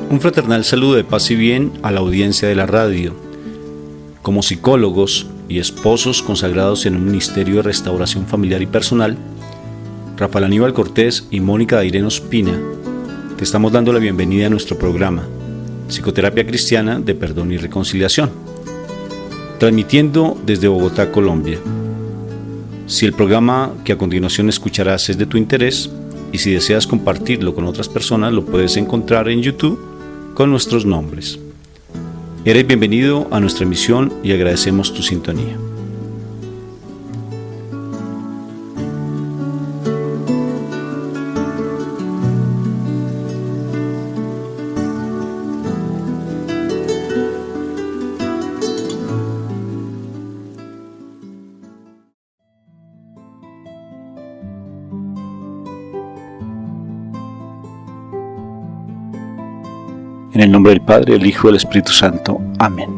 Un fraternal saludo de paz y bien a la audiencia de la radio. Como psicólogos y esposos consagrados en un ministerio de restauración familiar y personal, Rafael Aníbal Cortés y Mónica Dairén Ospina, te estamos dando la bienvenida a nuestro programa Psicoterapia Cristiana de Perdón y Reconciliación, transmitiendo desde Bogotá, Colombia. Si el programa que a continuación escucharás es de tu interés y si deseas compartirlo con otras personas, lo puedes encontrar en YouTube con nuestros nombres. Eres bienvenido a nuestra emisión y agradecemos tu sintonía. En el nombre del Padre, del Hijo y del Espíritu Santo. Amén.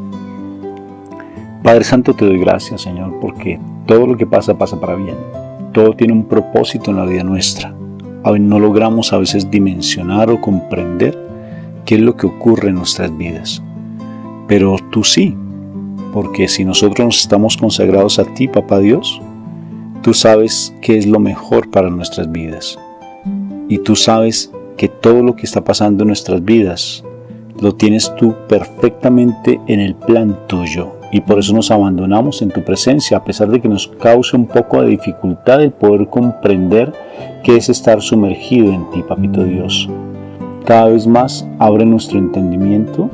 Padre Santo, te doy gracias, Señor, porque todo lo que pasa para bien. Todo tiene un propósito en la vida nuestra. No logramos a veces dimensionar o comprender qué es lo que ocurre en nuestras vidas. Pero tú sí, porque si nosotros nos estamos consagrados a ti, Papá Dios, tú sabes qué es lo mejor para nuestras vidas. Y tú sabes que todo lo que está pasando en nuestras vidas lo tienes tú perfectamente en el plan tuyo, y por eso nos abandonamos en tu presencia, a pesar de que nos cause un poco de dificultad el poder comprender qué es estar sumergido en ti, Papito Dios. Cada vez más abre nuestro entendimiento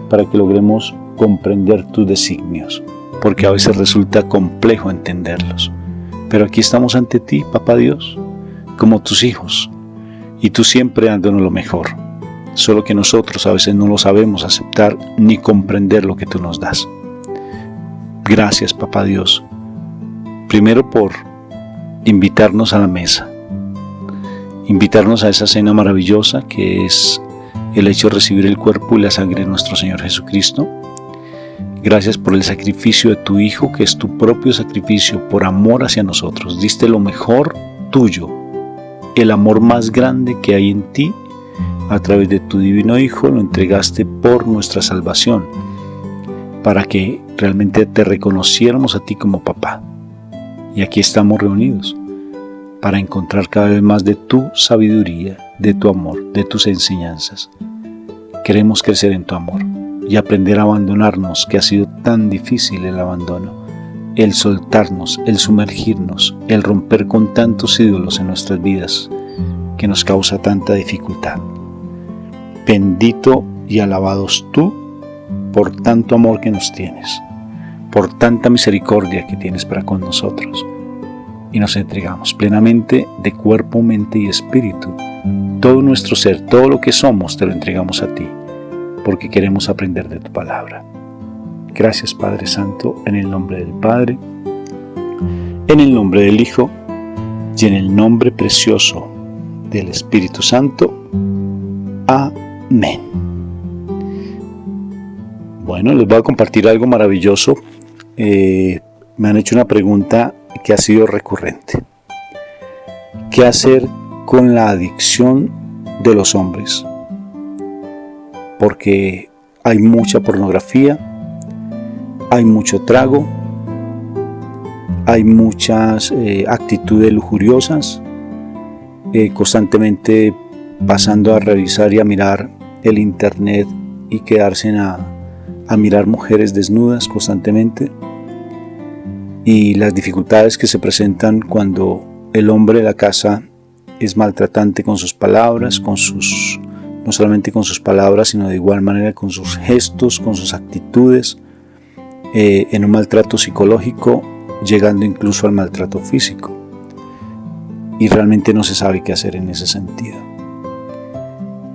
para que logremos comprender tus designios, porque a veces resulta complejo entenderlos. Pero aquí estamos ante ti, Papá Dios, como tus hijos, y tú siempre dándonos lo mejor. Solo que nosotros a veces no lo sabemos aceptar ni comprender lo que tú nos das. Gracias, Papá Dios. Primero por invitarnos a la mesa. Invitarnos a esa cena maravillosa que es el hecho de recibir el cuerpo y la sangre de nuestro Señor Jesucristo. Gracias por el sacrificio de tu Hijo, que es tu propio sacrificio por amor hacia nosotros. Diste lo mejor tuyo, el amor más grande que hay en ti. A través de tu divino Hijo lo entregaste por nuestra salvación, para que realmente te reconociéramos a ti como papá. Y aquí estamos reunidos para encontrar cada vez más de tu sabiduría, de tu amor, de tus enseñanzas. Queremos crecer en tu amor y aprender a abandonarnos, que ha sido tan difícil el abandono, el soltarnos, el sumergirnos, el romper con tantos ídolos en nuestras vidas que nos causa tanta dificultad. Bendito y alabados tú por tanto amor que nos tienes, por tanta misericordia que tienes para con nosotros. Y nos entregamos plenamente de cuerpo, mente y espíritu. Todo nuestro ser, todo lo que somos, te lo entregamos a ti, porque queremos aprender de tu palabra. Gracias, Padre Santo, en el nombre del Padre, en el nombre del Hijo y en el nombre precioso del Espíritu Santo. Amén. Bueno, les voy a compartir algo maravilloso. Me han hecho una pregunta que ha sido recurrente. ¿Qué hacer con la adicción de los hombres? Porque hay mucha pornografía, hay mucho trago, hay muchas actitudes lujuriosas, constantemente pasando a revisar y a mirar el internet y quedarse a mirar mujeres desnudas constantemente, y las dificultades que se presentan cuando el hombre de la casa es maltratante con sus palabras, no solamente con sus palabras, sino de igual manera con sus gestos, con sus actitudes, en un maltrato psicológico, llegando incluso al maltrato físico, y realmente no se sabe qué hacer en ese sentido.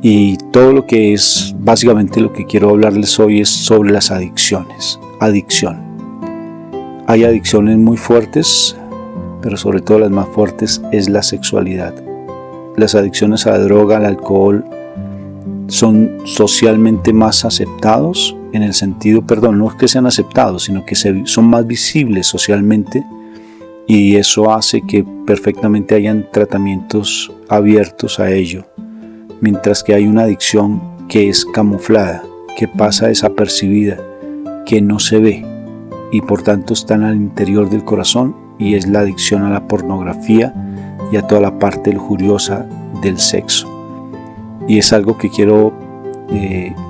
Y todo lo que es, básicamente lo que quiero hablarles hoy es sobre las adicciones. Adicción. Hay adicciones muy fuertes, pero sobre todo las más fuertes es la sexualidad. Las adicciones a la droga, al alcohol, son socialmente más aceptados, en el sentido, no es que sean aceptados, sino que son más visibles socialmente, y eso hace que perfectamente hayan tratamientos abiertos a ello. Mientras que hay una adicción que es camuflada, que pasa desapercibida, que no se ve y por tanto están al interior del corazón, y es la adicción a la pornografía y a toda la parte lujuriosa del sexo. Y es algo que quiero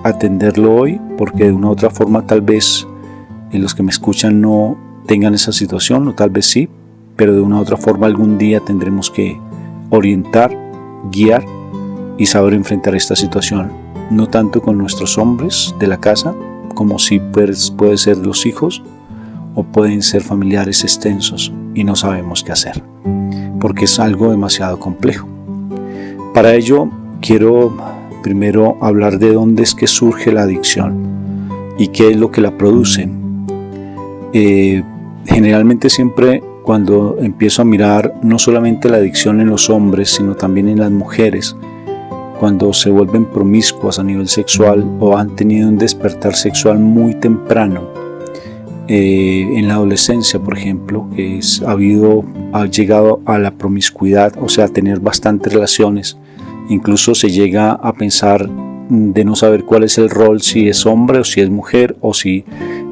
atenderlo hoy, porque de una u otra forma tal vez los que me escuchan no tengan esa situación, o tal vez sí, pero de una u otra forma algún día tendremos que orientar, guiar y saber enfrentar esta situación, no tanto con nuestros hombres de la casa, como si puede ser los hijos, o pueden ser familiares extensos y no sabemos qué hacer, porque es algo demasiado complejo. Para ello quiero primero hablar de dónde es que surge la adicción y qué es lo que la produce. Generalmente siempre cuando empiezo a mirar no solamente la adicción en los hombres, sino también en las mujeres, cuando se vuelven promiscuas a nivel sexual o han tenido un despertar sexual muy temprano, en la adolescencia, por ejemplo, que ha llegado a la promiscuidad, o sea, a tener bastantes relaciones. Incluso se llega a pensar de no saber cuál es el rol, si es hombre o si es mujer, o si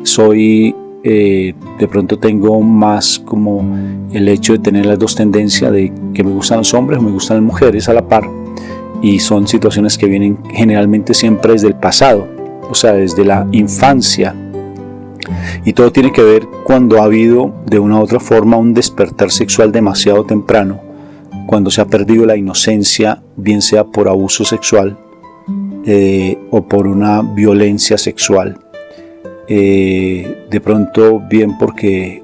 soy, de pronto tengo más como el hecho de tener las dos tendencias de que me gustan los hombres o me gustan las mujeres a la par. Y son situaciones que vienen generalmente siempre desde el pasado, o sea, desde la infancia. Y todo tiene que ver cuando ha habido de una u otra forma un despertar sexual demasiado temprano, cuando se ha perdido la inocencia, bien sea por abuso sexual o por una violencia sexual. De pronto bien porque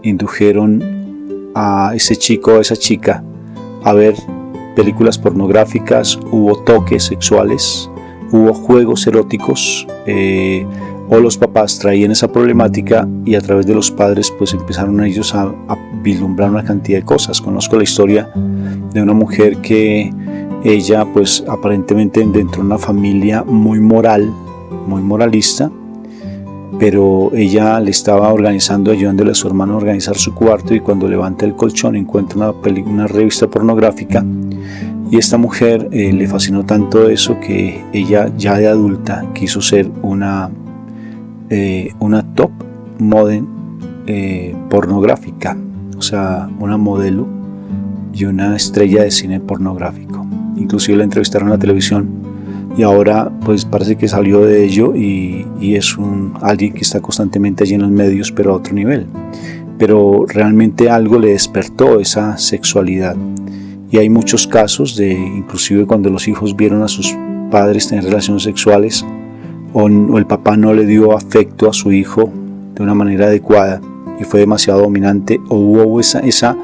indujeron a ese chico o a esa chica a ver películas pornográficas, hubo toques sexuales, hubo juegos eróticos, o los papás traían esa problemática y a través de los padres pues empezaron ellos a vislumbrar una cantidad de cosas. Conozco la historia de una mujer que ella pues aparentemente dentro de una familia muy moral, muy moralista, pero ella le estaba ayudándole a su hermano a organizar su cuarto, y cuando levanta el colchón encuentra una revista pornográfica, y esta mujer le fascinó tanto eso que ella ya de adulta quiso ser una top model pornográfica, o sea, una modelo y una estrella de cine pornográfico. Inclusive la entrevistaron en la televisión y ahora pues parece que salió de ello y es alguien que está constantemente allí en los medios, pero a otro nivel. Pero realmente algo le despertó esa sexualidad, y hay muchos casos de inclusive cuando los hijos vieron a sus padres tener relaciones sexuales o el papá no le dio afecto a su hijo de una manera adecuada y fue demasiado dominante, o hubo esa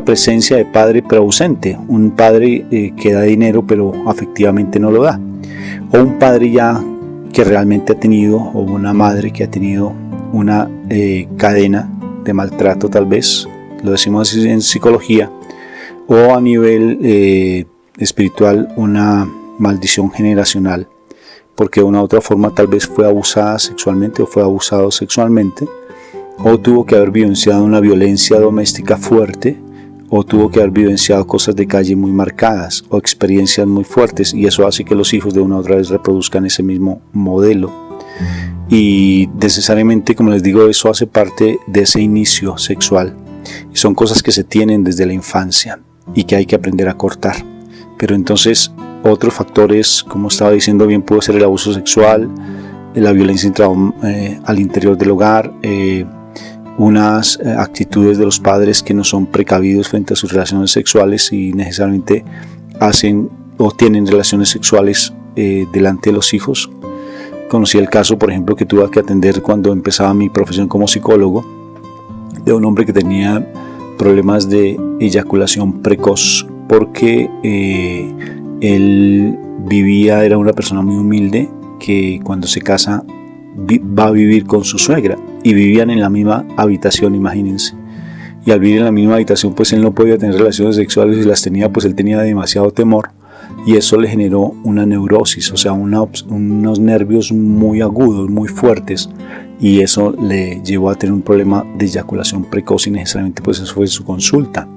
presencia de padre pero ausente, un padre que da dinero pero afectivamente no lo da, o un padre ya que realmente ha tenido, o una madre que ha tenido una cadena de maltrato, tal vez, lo decimos así en psicología, o a nivel espiritual una maldición generacional, porque de una u otra forma tal vez fue abusada sexualmente o fue abusado sexualmente, o tuvo que haber vivenciado una violencia doméstica fuerte, o tuvo que haber vivenciado cosas de calle muy marcadas o experiencias muy fuertes, y eso hace que los hijos de una u otra vez reproduzcan ese mismo modelo. Y necesariamente, como les digo, eso hace parte de ese inicio sexual, y son cosas que se tienen desde la infancia y que hay que aprender a cortar. Pero entonces otros factores, como estaba diciendo bien, puede ser el abuso sexual, la violencia al interior del hogar, unas actitudes de los padres que no son precavidos frente a sus relaciones sexuales y necesariamente hacen o tienen relaciones sexuales delante de los hijos. Conocí el caso, por ejemplo, que tuve que atender cuando empezaba mi profesión como psicólogo, de un hombre que tenía problemas de eyaculación precoz, porque él era una persona muy humilde, que cuando se casa va a vivir con su suegra, y vivían en la misma habitación, imagínense. Y al vivir en la misma habitación, pues él no podía tener relaciones sexuales, y las tenía, pues él tenía demasiado temor, y eso le generó una neurosis, o sea, unos nervios muy agudos, muy fuertes, y eso le llevó a tener un problema de eyaculación precoz, y necesariamente pues eso fue su consulta.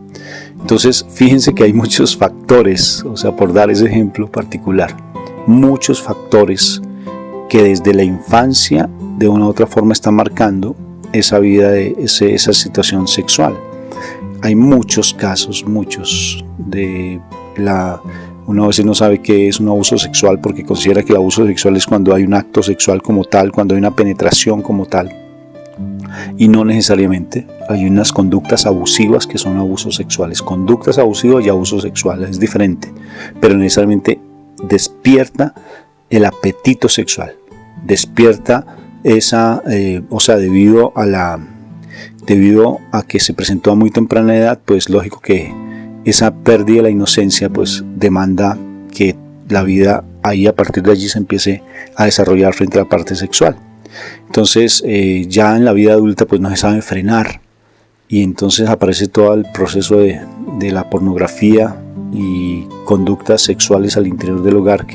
Entonces fíjense que hay muchos factores, o sea, por dar ese ejemplo particular. muchos factores que desde la infancia de una u otra forma están marcando esa vida, esa situación sexual. Hay muchos casos, uno a veces no sabe qué es un abuso sexual porque considera que el abuso sexual es cuando hay un acto sexual como tal, cuando hay una penetración como tal. Y no necesariamente. Hay unas conductas abusivas que son abusos sexuales. Conductas abusivas y abuso sexual es diferente, pero necesariamente despierta el apetito sexual, despierta esa, debido a que se presentó a muy temprana edad, pues lógico que esa pérdida de la inocencia pues demanda que la vida ahí a partir de allí se empiece a desarrollar frente a la parte sexual. Entonces ya en la vida adulta pues no se sabe frenar y entonces aparece todo el proceso de la pornografía y conductas sexuales al interior del hogar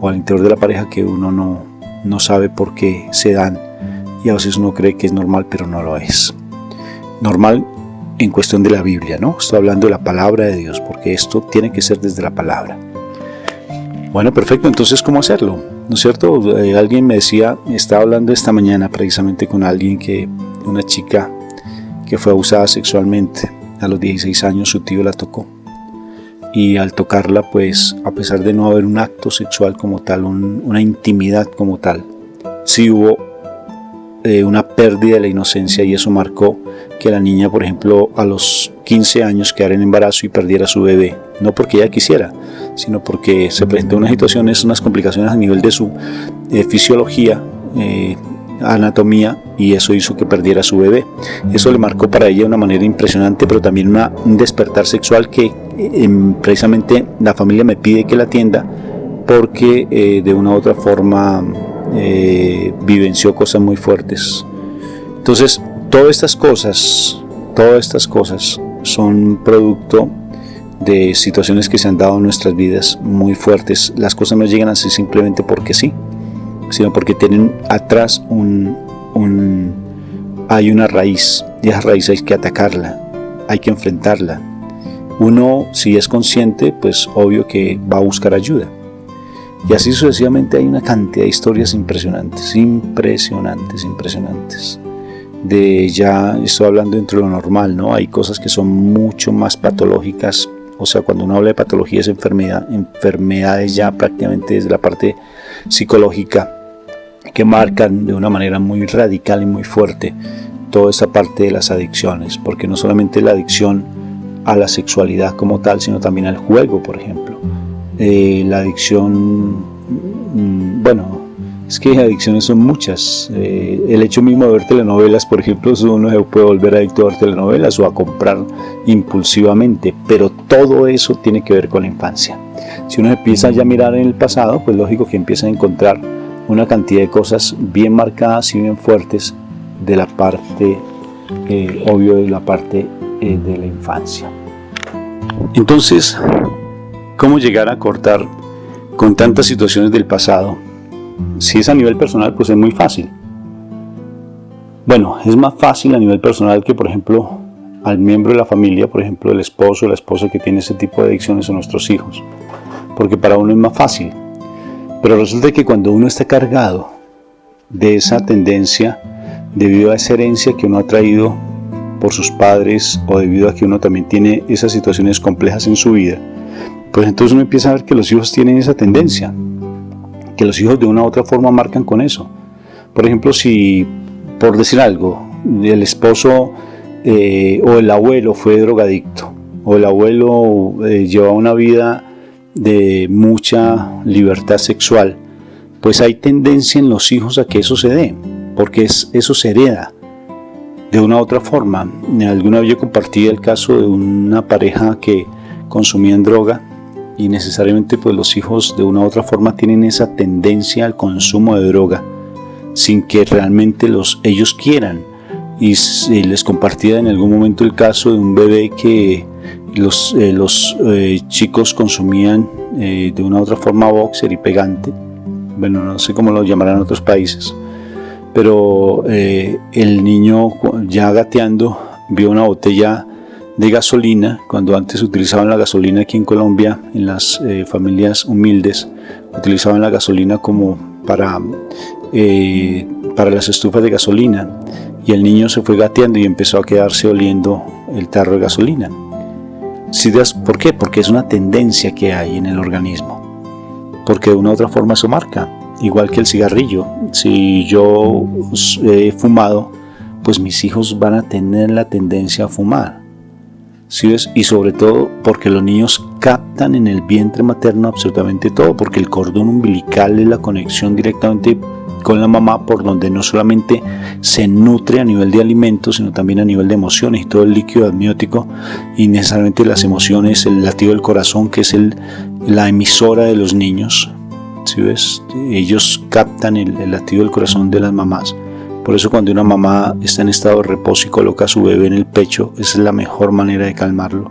o al interior de la pareja que uno no sabe por qué se dan y a veces uno cree que es normal pero no lo es. Normal en cuestión de la Biblia, ¿no? Estoy hablando de la palabra de Dios porque esto tiene que ser desde la palabra. Bueno, perfecto, entonces ¿cómo hacerlo? ¿No es cierto? Alguien me decía, estaba hablando esta mañana precisamente con alguien una chica que fue abusada sexualmente. A los 16 años su tío la tocó. Y al tocarla, pues, a pesar de no haber un acto sexual como tal, una intimidad como tal, sí hubo una pérdida de la inocencia y eso marcó que la niña, por ejemplo, a los 15 años quedara en embarazo y perdiera a su bebé. No porque ella quisiera, sino porque se presentó unas situaciones, unas complicaciones a nivel de su fisiología, anatomía, y eso hizo que perdiera a su bebé. Eso le marcó para ella de una manera impresionante, pero también un despertar sexual que precisamente la familia me pide que la atienda porque de una u otra forma vivenció cosas muy fuertes. Entonces, todas estas cosas son producto de situaciones que se han dado en nuestras vidas muy fuertes. Las cosas no llegan así simplemente porque sí, sino porque tienen atrás hay una raíz, y esa raíz hay que atacarla, hay que enfrentarla. Uno, si es consciente, pues obvio que va a buscar ayuda. Y así sucesivamente hay una cantidad de historias impresionantes. Ya estoy hablando dentro de lo normal, ¿no? Hay cosas que son mucho más patológicas. O sea, cuando uno habla de patología es enfermedades ya prácticamente desde la parte psicológica que marcan de una manera muy radical y muy fuerte toda esa parte de las adicciones, porque no solamente la adicción a la sexualidad como tal, sino también al juego, por ejemplo. La adicción, es que adicciones son muchas. El hecho mismo de ver telenovelas, por ejemplo, uno se puede volver adicto a ver telenovelas o a comprar impulsivamente, pero todo eso tiene que ver con la infancia. Si uno empieza ya a mirar en el pasado, pues lógico que empieza a encontrar una cantidad de cosas bien marcadas y bien fuertes de la parte, de la infancia. Entonces, ¿cómo llegar a cortar con tantas situaciones del pasado? Si es a nivel personal, pues es muy fácil. Bueno, es más fácil a nivel personal que, por ejemplo, al miembro de la familia, por ejemplo, el esposo o la esposa que tiene ese tipo de adicciones a nuestros hijos, porque para uno es más fácil. Pero resulta que cuando uno está cargado de esa tendencia, debido a esa herencia que uno ha traído por sus padres o debido a que uno también tiene esas situaciones complejas en su vida, pues entonces uno empieza a ver que los hijos tienen esa tendencia, que los hijos de una u otra forma marcan con eso. Por ejemplo, si, por decir algo, el esposo o el abuelo fue drogadicto, o el abuelo lleva una vida de mucha libertad sexual, pues hay tendencia en los hijos a que eso se dé, porque eso se hereda de una u otra forma. Alguna vez yo compartí el caso de una pareja que consumían droga y necesariamente pues los hijos de una u otra forma tienen esa tendencia al consumo de droga sin que realmente ellos quieran. Y les compartía en algún momento el caso de un bebé que los chicos consumían de una u otra forma boxer y pegante. Bueno, no sé cómo lo llamarán en otros países, pero el niño ya gateando vio una botella de gasolina, cuando antes utilizaban la gasolina aquí en Colombia, en las familias humildes, utilizaban la gasolina como para las estufas de gasolina, y el niño se fue gateando y empezó a quedarse oliendo el tarro de gasolina. ¿Por qué? Porque es una tendencia que hay en el organismo, porque de una u otra forma eso marca, igual que el cigarrillo. Si yo he fumado, pues mis hijos van a tener la tendencia a fumar. ¿Sí ves? Y sobre todo porque los niños captan en el vientre materno absolutamente todo, porque el cordón umbilical es la conexión directamente con la mamá, por donde no solamente se nutre a nivel de alimentos, sino también a nivel de emociones, y todo el líquido amniótico, y necesariamente las emociones, el latido del corazón, que es la emisora de los niños. ¿Sí ves? Ellos captan el latido del corazón de las mamás. Por eso cuando una mamá está en estado de reposo y coloca a su bebé en el pecho, esa es la mejor manera de calmarlo,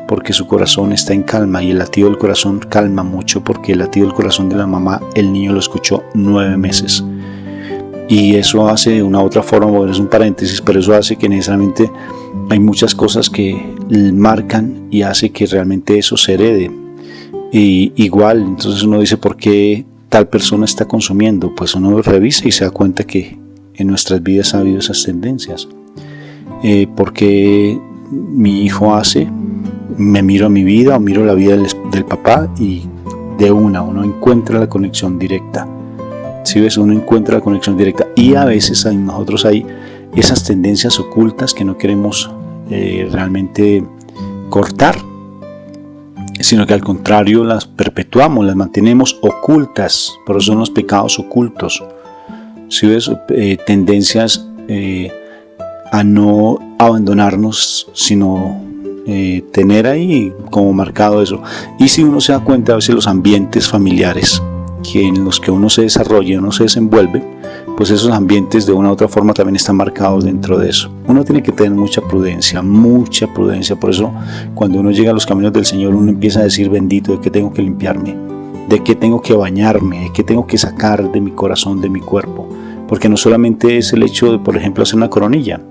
porque su corazón está en calma, y el latido del corazón calma mucho, porque el latido del corazón de la mamá, el niño lo escuchó 9 meses. Y eso hace de una u otra forma, bueno, es un paréntesis, pero eso hace que necesariamente hay muchas cosas que marcan y hace que realmente eso se herede. Y igual, entonces uno dice, ¿por qué tal persona está consumiendo? Pues uno revisa y se da cuenta que en nuestras vidas ha habido esas tendencias. Porque mi hijo me miro a mi vida o miro la vida del papá, y de uno encuentra la conexión directa. Si ves, uno encuentra la conexión directa, y a veces en nosotros hay esas tendencias ocultas que no queremos realmente cortar, sino que al contrario las perpetuamos, las mantenemos ocultas. Por eso son los pecados ocultos. Si ves, tendencias a no abandonarnos, sino tener ahí como marcado eso. Y si uno se da cuenta, a veces los ambientes familiares en los que uno se desarrolla, uno se desenvuelve, pues esos ambientes de una u otra forma también están marcados dentro de eso. Uno tiene que tener mucha prudencia. Por eso cuando uno llega a los caminos del Señor, uno empieza a decir: bendito, ¿de qué tengo que limpiarme? ¿De qué tengo que bañarme? ¿De qué tengo que sacar de mi corazón, de mi cuerpo? Porque no solamente es el hecho de, por ejemplo, hacer una coronilla.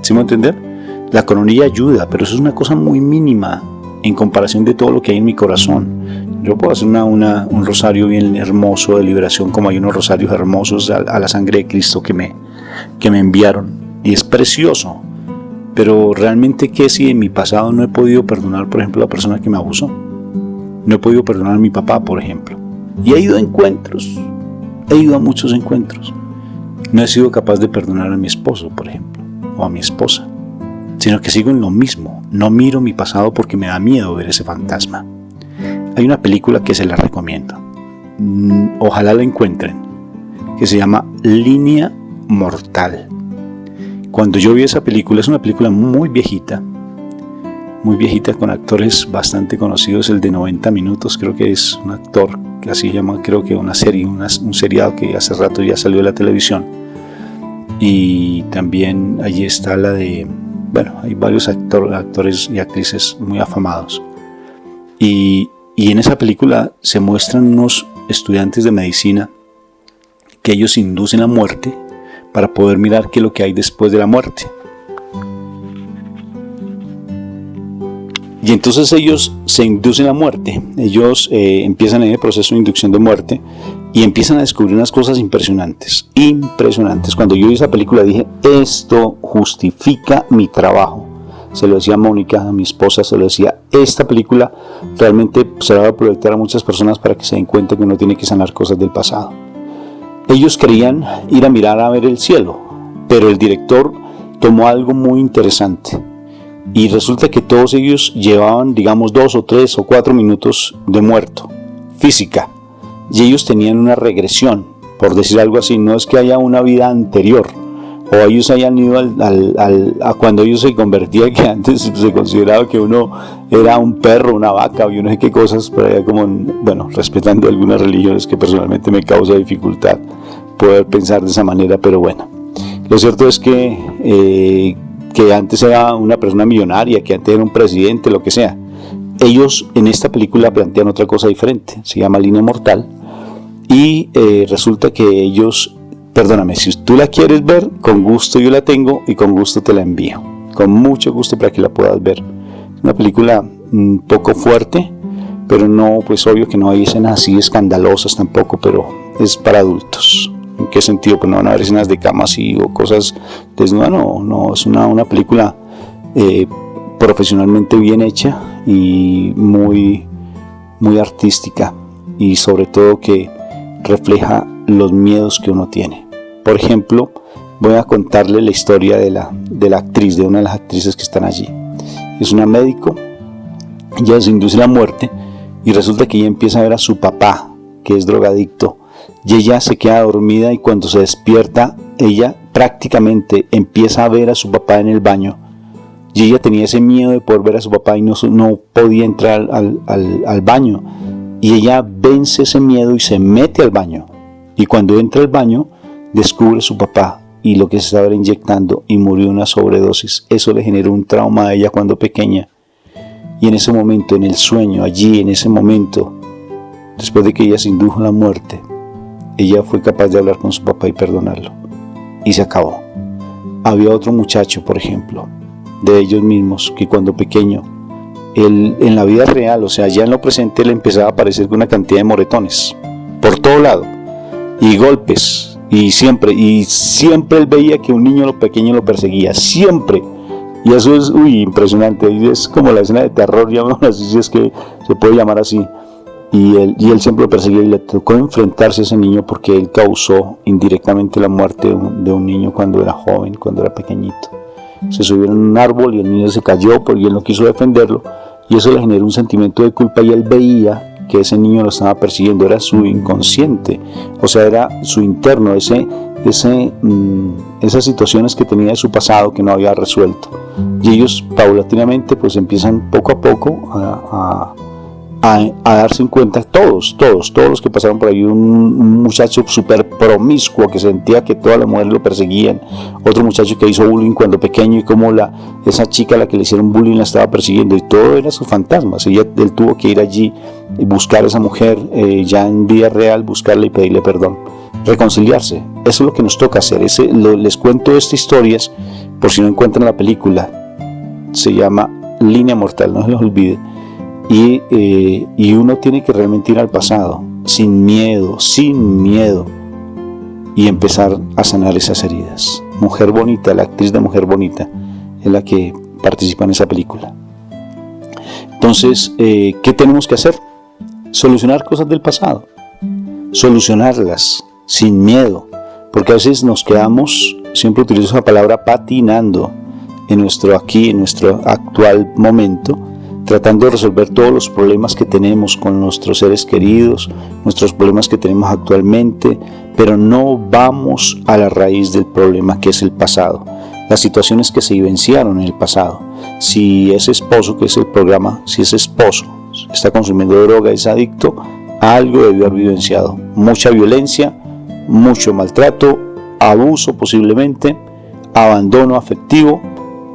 ¿Sí me entienden? La coronilla ayuda, pero eso es una cosa muy mínima en comparación de todo lo que hay en mi corazón. Yo puedo hacer un rosario bien hermoso de liberación, como hay unos rosarios hermosos a la sangre de Cristo que me enviaron, y es precioso. Pero realmente, ¿qué si en mi pasado no he podido perdonar, por ejemplo, a la persona que me abusó? No he podido perdonar a mi papá, por ejemplo. Y he ido a muchos encuentros. No he sido capaz de perdonar a mi esposo, por ejemplo, o a mi esposa, sino que sigo en lo mismo. No miro mi pasado porque me da miedo ver ese fantasma. Hay una película que se la recomiendo, ojalá la encuentren, que se llama Línea Mortal. Cuando yo vi esa película, es una película muy viejita, con actores bastante conocidos. El de 90 minutos, creo que es un actor que así llama, creo que una serie, un seriado que hace rato ya salió de la televisión. Y también allí está la de, hay varios actores y actrices muy afamados. Y en esa película se muestran unos estudiantes de medicina que ellos inducen la muerte para poder mirar qué es lo que hay después de la muerte. Y entonces ellos se inducen la muerte, ellos empiezan en el proceso de inducción de muerte y empiezan a descubrir unas cosas impresionantes. Cuando yo vi esa película dije: esto justifica mi trabajo. Se lo decía a Mónica, a mi esposa, se lo decía: esta película realmente se va a proyectar a muchas personas para que se den cuenta que uno tiene que sanar cosas del pasado. Ellos querían ir a mirar a ver el cielo, pero el director tomó algo muy interesante. Y resulta que todos ellos llevaban, 2 o 3 o 4 minutos de muerto, física. Y ellos tenían una regresión, por decir algo así. No es que haya una vida anterior, o ellos hayan ido a cuando ellos se convertían, que antes se consideraba que uno era un perro, una vaca, y no sé qué cosas, por allá respetando algunas religiones que personalmente me causa dificultad poder pensar de esa manera, pero bueno. Lo cierto es que antes era una persona millonaria, que antes era un presidente, lo que sea. Ellos en esta película plantean otra cosa diferente, se llama Línea Mortal, y resulta que ellos, perdóname, si tú la quieres ver, con gusto yo la tengo y con gusto te la envío, con mucho gusto para que la puedas ver. Una película un poco fuerte, pero no, pues obvio que no hay escenas así escandalosas tampoco, pero es para adultos. ¿En qué sentido? Pues no van a haber escenas de cama así o cosas desnudas, no, es una película profesionalmente bien hecha y muy, muy artística, y sobre todo que refleja los miedos que uno tiene. Por ejemplo, voy a contarle la historia de la actriz, de una de las actrices que están allí. Es una médico, ella se induce la muerte y resulta que ella empieza a ver a su papá, que es drogadicto, y ella se queda dormida, y cuando se despierta ella prácticamente empieza a ver a su papá en el baño, y ella tenía ese miedo de poder ver a su papá y no podía entrar al baño, y ella vence ese miedo y se mete al baño, y cuando entra al baño descubre a su papá y lo que se estaba inyectando, y murió de una sobredosis. Eso le generó un trauma a ella cuando pequeña, y en ese momento, en el sueño, allí en ese momento, después de que ella se indujo a la muerte, ella fue capaz de hablar con su papá y perdonarlo, y se acabó. Había otro muchacho, por ejemplo, de ellos mismos, que cuando pequeño, él, en la vida real, o sea, ya en lo presente, le empezaba a aparecer con una cantidad de moretones por todo lado, y golpes, y siempre él veía que un niño pequeño lo perseguía, siempre. Y eso es impresionante, es como la escena de terror, llamémoslo así, si es que se puede llamar así. Y él siempre lo perseguía, y le tocó enfrentarse a ese niño porque él causó indirectamente la muerte de un niño cuando era joven, cuando era pequeñito. Se subieron en un árbol y el niño se cayó porque él no quiso defenderlo, y eso le generó un sentimiento de culpa, y él veía que ese niño lo estaba persiguiendo. Era su inconsciente, o sea, era su interno, esas situaciones que tenía de su pasado que no había resuelto. Y ellos paulatinamente pues empiezan poco a poco a darse en cuenta, todos los que pasaron por ahí. Un muchacho súper promiscuo que sentía que todas las mujeres lo perseguían, otro muchacho que hizo bullying cuando pequeño, y como esa chica a la que le hicieron bullying la estaba persiguiendo, y todo era sus fantasmas. Él tuvo que ir allí y buscar a esa mujer, ya en vida real, buscarla y pedirle perdón, reconciliarse. Eso es lo que nos toca hacer. Les cuento estas historias por si no encuentran la película. Se llama Línea Mortal, no se les olvide. Y uno tiene que realmente ir al pasado, sin miedo, y empezar a sanar esas heridas. Mujer Bonita, la actriz de Mujer Bonita, es la que participa en esa película. Entonces, ¿qué tenemos que hacer? Solucionar cosas del pasado, solucionarlas sin miedo, porque a veces nos quedamos, siempre utilizo la palabra, patinando en nuestro actual momento, tratando de resolver todos los problemas que tenemos con nuestros seres queridos, nuestros problemas que tenemos actualmente, pero no vamos a la raíz del problema, que es el pasado, las situaciones que se vivenciaron en el pasado. Si ese esposo, que es el programa, si ese esposo está consumiendo droga, es adicto, algo debió haber vivenciado, mucha violencia, mucho maltrato, abuso posiblemente, abandono afectivo,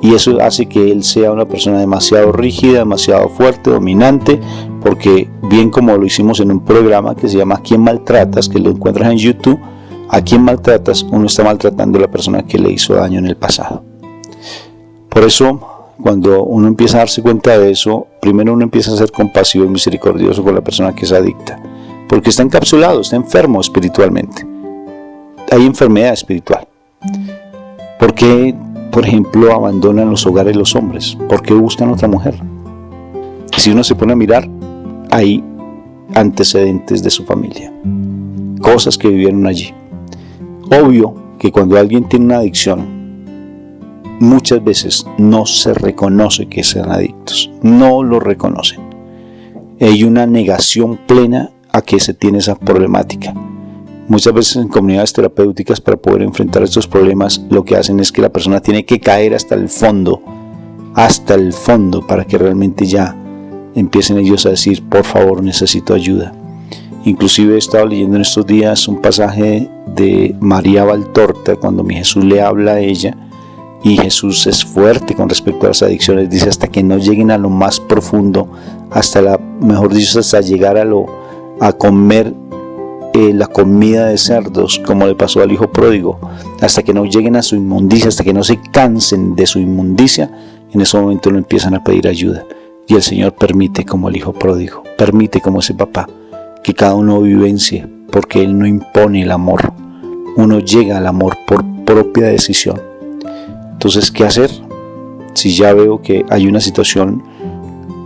y eso hace que él sea una persona demasiado rígida, demasiado fuerte, dominante, porque bien como lo hicimos en un programa que se llama ¿A quién maltratas?, que lo encuentras en YouTube, ¿a quién maltratas? Uno está maltratando a la persona que le hizo daño en el pasado. Por eso, cuando uno empieza a darse cuenta de eso, primero uno empieza a ser compasivo y misericordioso con la persona que es adicta, porque está encapsulado, está enfermo espiritualmente. Hay enfermedad espiritual. ¿Por qué, por ejemplo, abandonan los hogares los hombres? ¿Por qué buscan otra mujer? Si uno se pone a mirar, hay antecedentes de su familia, cosas que vivieron allí. Obvio que cuando alguien tiene una adicción, muchas veces no se reconoce que sean adictos, no lo reconocen. Hay una negación plena a que se tiene esa problemática. Muchas veces en comunidades terapéuticas, para poder enfrentar estos problemas, lo que hacen es que la persona tiene que caer hasta el fondo, para que realmente ya empiecen ellos a decir, por favor, necesito ayuda. Inclusive he estado leyendo en estos días un pasaje de María Valtorta, cuando mi Jesús le habla a ella, y Jesús es fuerte con respecto a las adicciones. Dice, hasta que no lleguen a lo más profundo, hasta llegar a comer la comida de cerdos, como le pasó al hijo pródigo, hasta que no lleguen a su inmundicia, hasta que no se cansen de su inmundicia, en ese momento lo empiezan a pedir ayuda. Y el Señor permite, como el hijo pródigo, permite como ese papá, que cada uno vivencie, porque Él no impone el amor. Uno llega al amor por propia decisión. Entonces, ¿qué hacer? Si ya veo que hay una situación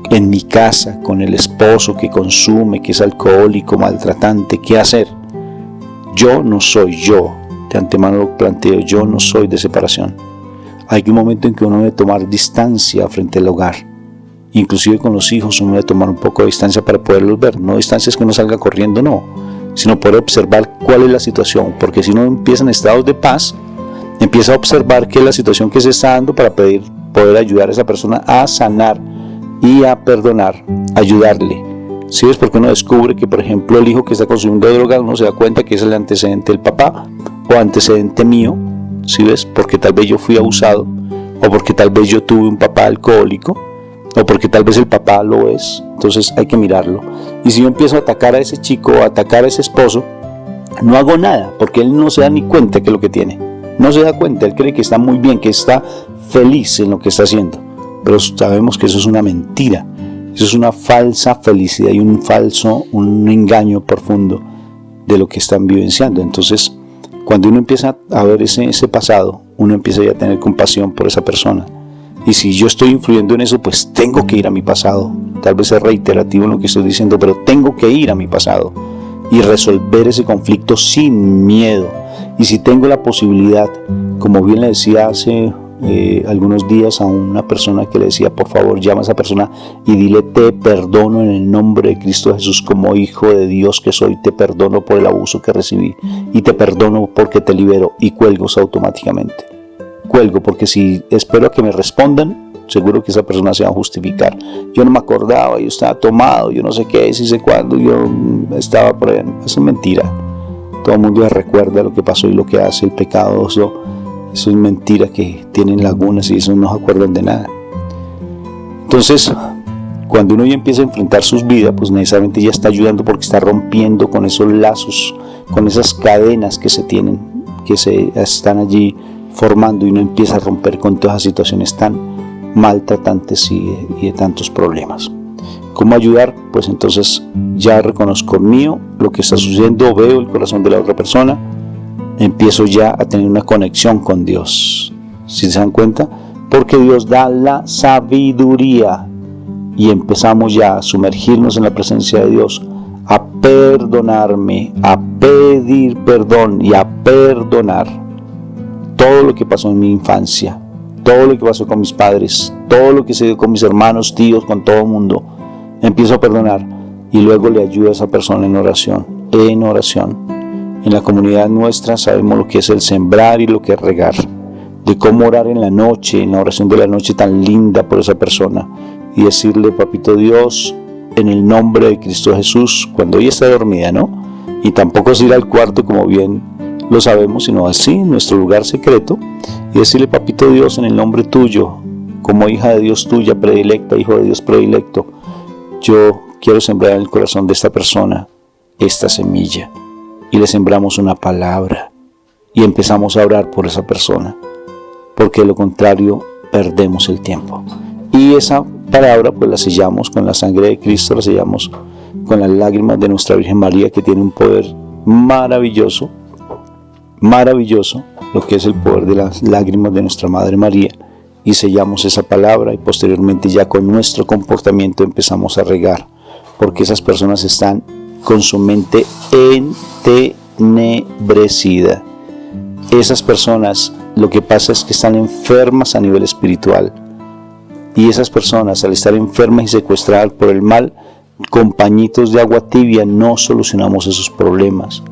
en mi casa con el esposo que consume, que es alcohólico, maltratante, ¿qué hacer? Yo no soy yo. De antemano lo planteo, yo no soy de separación. Hay un momento en que uno debe tomar distancia frente al hogar. Inclusive con los hijos uno debe tomar un poco de distancia para poderlos ver. No distancias que uno salga corriendo, no. Sino poder observar cuál es la situación. Porque si uno empieza en estados de paz, empieza a observar qué es la situación que se está dando para poder ayudar a esa persona a sanar y a perdonar, ayudarle. ¿Sí ves? Porque uno descubre que, por ejemplo, el hijo que está consumiendo drogas, uno se da cuenta que es el antecedente del papá o antecedente mío. ¿Sí ves? Porque tal vez yo fui abusado, o porque tal vez yo tuve un papá alcohólico, o porque tal vez el papá lo es. Entonces hay que mirarlo. Y si yo empiezo a atacar a ese chico o a atacar a ese esposo, no hago nada, porque él no se da ni cuenta que es lo que tiene. No se da cuenta, él cree que está muy bien, que está feliz en lo que está haciendo. Pero sabemos que eso es una mentira. Eso es una falsa felicidad y un engaño profundo de lo que están vivenciando. Entonces, cuando uno empieza a ver ese pasado, uno empieza ya a tener compasión por esa persona. Y si yo estoy influyendo en eso, pues tengo que ir a mi pasado. Tal vez es reiterativo en lo que estoy diciendo, pero tengo que ir a mi pasado y resolver ese conflicto sin miedo. Y si tengo la posibilidad, como bien le decía hace algunos días a una persona que le decía, por favor, llama a esa persona y dile: te perdono en el nombre de Cristo Jesús, como hijo de Dios que soy, te perdono por el abuso que recibí y te perdono porque te libero, y cuelgo automáticamente. Cuelgo, porque si espero a que me respondan, seguro que esa persona se va a justificar. Yo no me acordaba, yo estaba tomado, yo no sé qué, si sé cuándo, yo estaba por ahí. Eso es mentira. Todo el mundo recuerda lo que pasó y lo que hace. El pecado, eso es mentira, que tienen lagunas y eso no se acuerdan de nada. Entonces, cuando uno ya empieza a enfrentar sus vidas, pues necesariamente ya está ayudando, porque está rompiendo con esos lazos, con esas cadenas que se tienen, que se están allí formando, y uno empieza a romper con todas esas situaciones tan maltratantes y de tantos problemas. ¿Cómo ayudar? Pues entonces ya reconozco el mío, lo que está sucediendo, veo el corazón de la otra persona, empiezo ya a tener una conexión con Dios. ¿Sí se dan cuenta? Porque Dios da la sabiduría, y empezamos ya a sumergirnos en la presencia de Dios, a perdonarme, a pedir perdón y a perdonar todo lo que pasó en mi infancia, todo lo que pasó con mis padres, todo lo que se dio con mis hermanos, tíos, con todo el mundo. Empiezo a perdonar y luego le ayudo a esa persona en oración. En la comunidad nuestra sabemos lo que es el sembrar y lo que es regar, de cómo orar en la noche, en la oración de la noche tan linda por esa persona, y decirle: papito Dios, en el nombre de Cristo Jesús, cuando ella está dormida, ¿no? Y tampoco es ir al cuarto, como bien lo sabemos, sino así, en nuestro lugar secreto, y decirle: papito Dios, en el nombre tuyo, como hija de Dios tuya predilecta, hijo de Dios predilecto, yo quiero sembrar en el corazón de esta persona esta semilla. Y le sembramos una palabra y empezamos a orar por esa persona, porque de lo contrario perdemos el tiempo. Y esa palabra pues la sellamos con la sangre de Cristo, la sellamos con las lágrimas de nuestra Virgen María, que tiene un poder maravilloso, lo que es el poder de las lágrimas de nuestra Madre María. Y sellamos esa palabra, y posteriormente ya con nuestro comportamiento empezamos a regar, porque esas personas están con su mente entenebrecida. Esas personas, lo que pasa es que están enfermas a nivel espiritual, y esas personas, al estar enfermas y secuestradas por el mal, con pañitos de agua tibia no solucionamos esos problemas.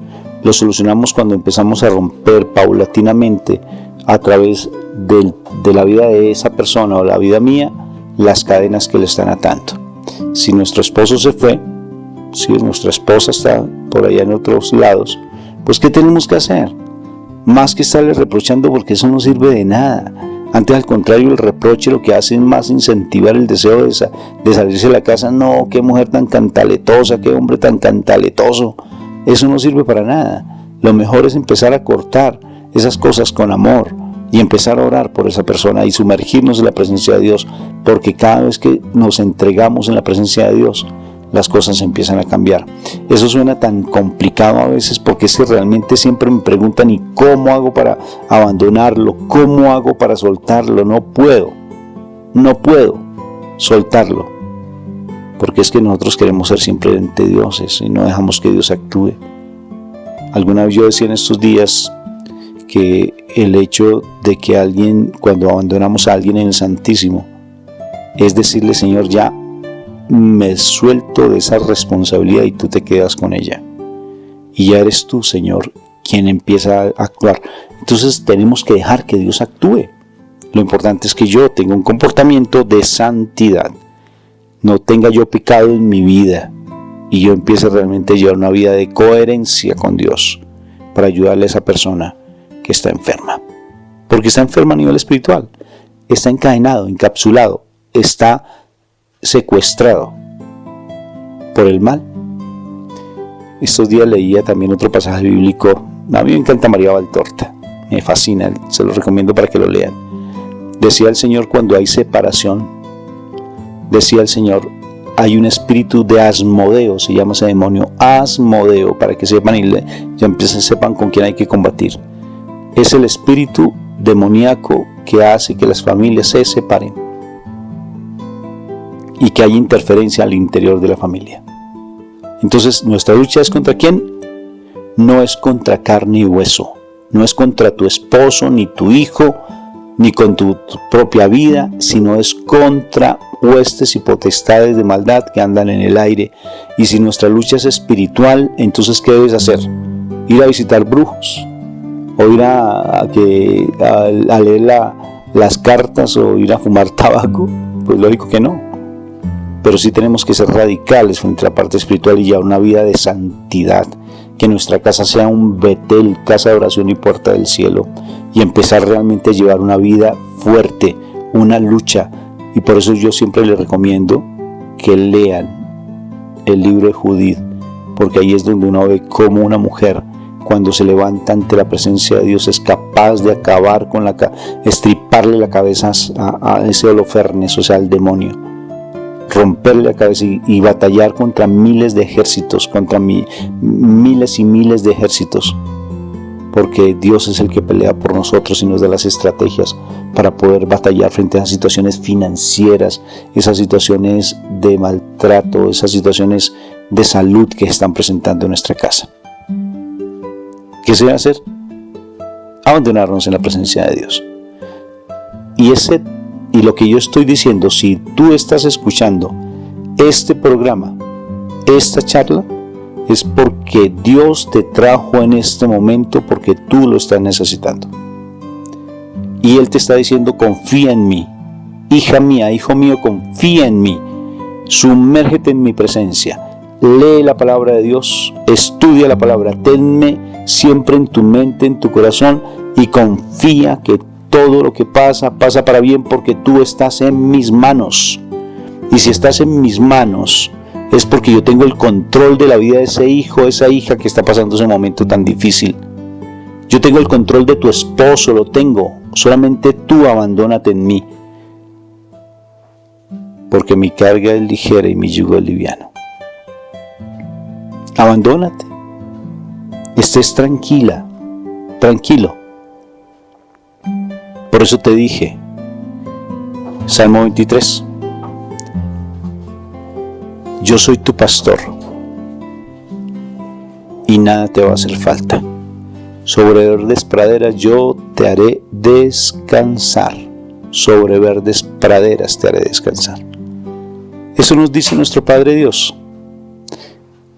Los solucionamos cuando empezamos a romper paulatinamente, a través de la vida de esa persona o la vida mía, las cadenas que le están atando. Si nuestro esposo se fue, si nuestra esposa está por allá en otros lados, pues ¿qué tenemos que hacer? Más que estarle reprochando, porque eso no sirve de nada. Antes, al contrario, el reproche lo que hace es más incentivar el deseo de salirse de la casa. No, qué mujer tan cantaletosa, qué hombre tan cantaletoso. Eso no sirve para nada. Lo mejor es empezar a cortar esas cosas con amor y empezar a orar por esa persona y sumergirnos en la presencia de Dios, porque cada vez que nos entregamos en la presencia de Dios, las cosas empiezan a cambiar. Eso suena tan complicado a veces, porque es que realmente siempre me preguntan: ¿y cómo hago para abandonarlo? ¿Cómo hago para soltarlo? No puedo soltarlo, porque es que nosotros queremos ser simplemente dioses y no dejamos que Dios actúe. Alguna vez yo decía en estos días que el hecho de que alguien, cuando abandonamos a alguien en el Santísimo, es decirle: Señor, ya me suelto de esa responsabilidad y tú te quedas con ella, y ya eres tú, Señor, quien empieza a actuar. Entonces tenemos que dejar que Dios actúe. Lo importante es que yo tenga un comportamiento de santidad, no tenga yo pecado en mi vida, y yo empiece realmente a llevar una vida de coherencia con Dios para ayudarle a esa persona que está enferma, porque está enferma a nivel espiritual, está encadenado, encapsulado, está secuestrado por el mal. Estos días leía también otro pasaje bíblico. A mí me encanta María Valtorta, me fascina, se lo recomiendo para que lo lean. Decía el Señor: cuando hay separación, decía el Señor, hay un espíritu de Asmodeo, se llama ese demonio, Asmodeo, para que sepan y ya sepan con quién hay que combatir. Es el espíritu demoníaco que hace que las familias se separen y que haya interferencia al interior de la familia. Entonces, nuestra lucha es ¿contra quién? No es contra carne y hueso, no es contra tu esposo, ni tu hijo, ni con tu propia vida, sino es contra huestes y potestades de maldad que andan en el aire. Y si nuestra lucha es espiritual, entonces ¿qué debes hacer? ¿Ir a visitar brujos? ¿O ir a leer las cartas? ¿O ir a fumar tabaco? Pues lógico que no. Pero sí tenemos que ser radicales frente a la parte espiritual y llevar una vida de santidad. Que nuestra casa sea un Betel, casa de oración y puerta del cielo. Y empezar realmente a llevar una vida fuerte, una lucha. Y por eso yo siempre les recomiendo que lean el libro de Judith, porque ahí es donde uno ve cómo una mujer, cuando se levanta ante la presencia de Dios, es capaz de acabar con estriparle la cabeza a ese Holofernes, o sea, al demonio, romperle la cabeza y batallar contra miles de ejércitos, contra miles y miles de ejércitos, porque Dios es el que pelea por nosotros y nos da las estrategias para poder batallar frente a esas situaciones financieras, esas situaciones de maltrato, esas situaciones de salud que están presentando en nuestra casa. ¿Qué se va a hacer? Abandonarnos en la presencia de Dios. Y lo que yo estoy diciendo, si tú estás escuchando este programa, esta charla, es porque Dios te trajo en este momento, porque tú lo estás necesitando. Y Él te está diciendo: confía en mí, hija mía, hijo mío, confía en mí, sumérgete en mi presencia, lee la palabra de Dios, estudia la palabra, tenme siempre en tu mente, en tu corazón, y confía que todo lo que pasa, pasa para bien, porque tú estás en mis manos. Y si estás en mis manos, es porque yo tengo el control de la vida de ese hijo, esa hija que está pasando ese momento tan difícil. Yo tengo el control de tu esposo, lo tengo. Solamente tú abandónate en mí, porque mi carga es ligera y mi yugo es liviano. Abandónate. Estés tranquila, tranquilo. Por eso te dije, Salmo 23, yo soy tu pastor y nada te va a hacer falta. Sobre verdes praderas yo te haré descansar. Sobre verdes praderas te haré descansar. Eso nos dice nuestro Padre Dios.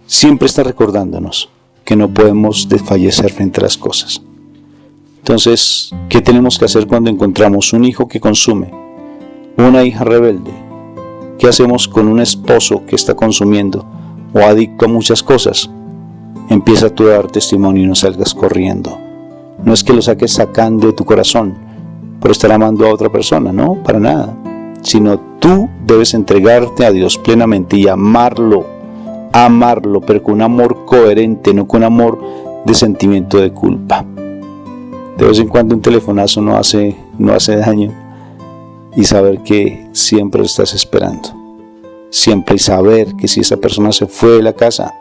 Siempre está recordándonos que no podemos desfallecer frente a las cosas. Entonces, ¿qué tenemos que hacer cuando encontramos un hijo que consume? Una hija rebelde. ¿Qué hacemos con un esposo que está consumiendo o adicto a muchas cosas? Empieza tú a dar testimonio y no salgas corriendo. No es que lo saques sacando de tu corazón por estar amando a otra persona, no, para nada. Sino tú debes entregarte a Dios plenamente y amarlo, pero con un amor coherente, no con amor de sentimiento de culpa. De vez en cuando un telefonazo no hace daño, y saber que siempre lo estás esperando. Siempre saber que si esa persona se fue de la casa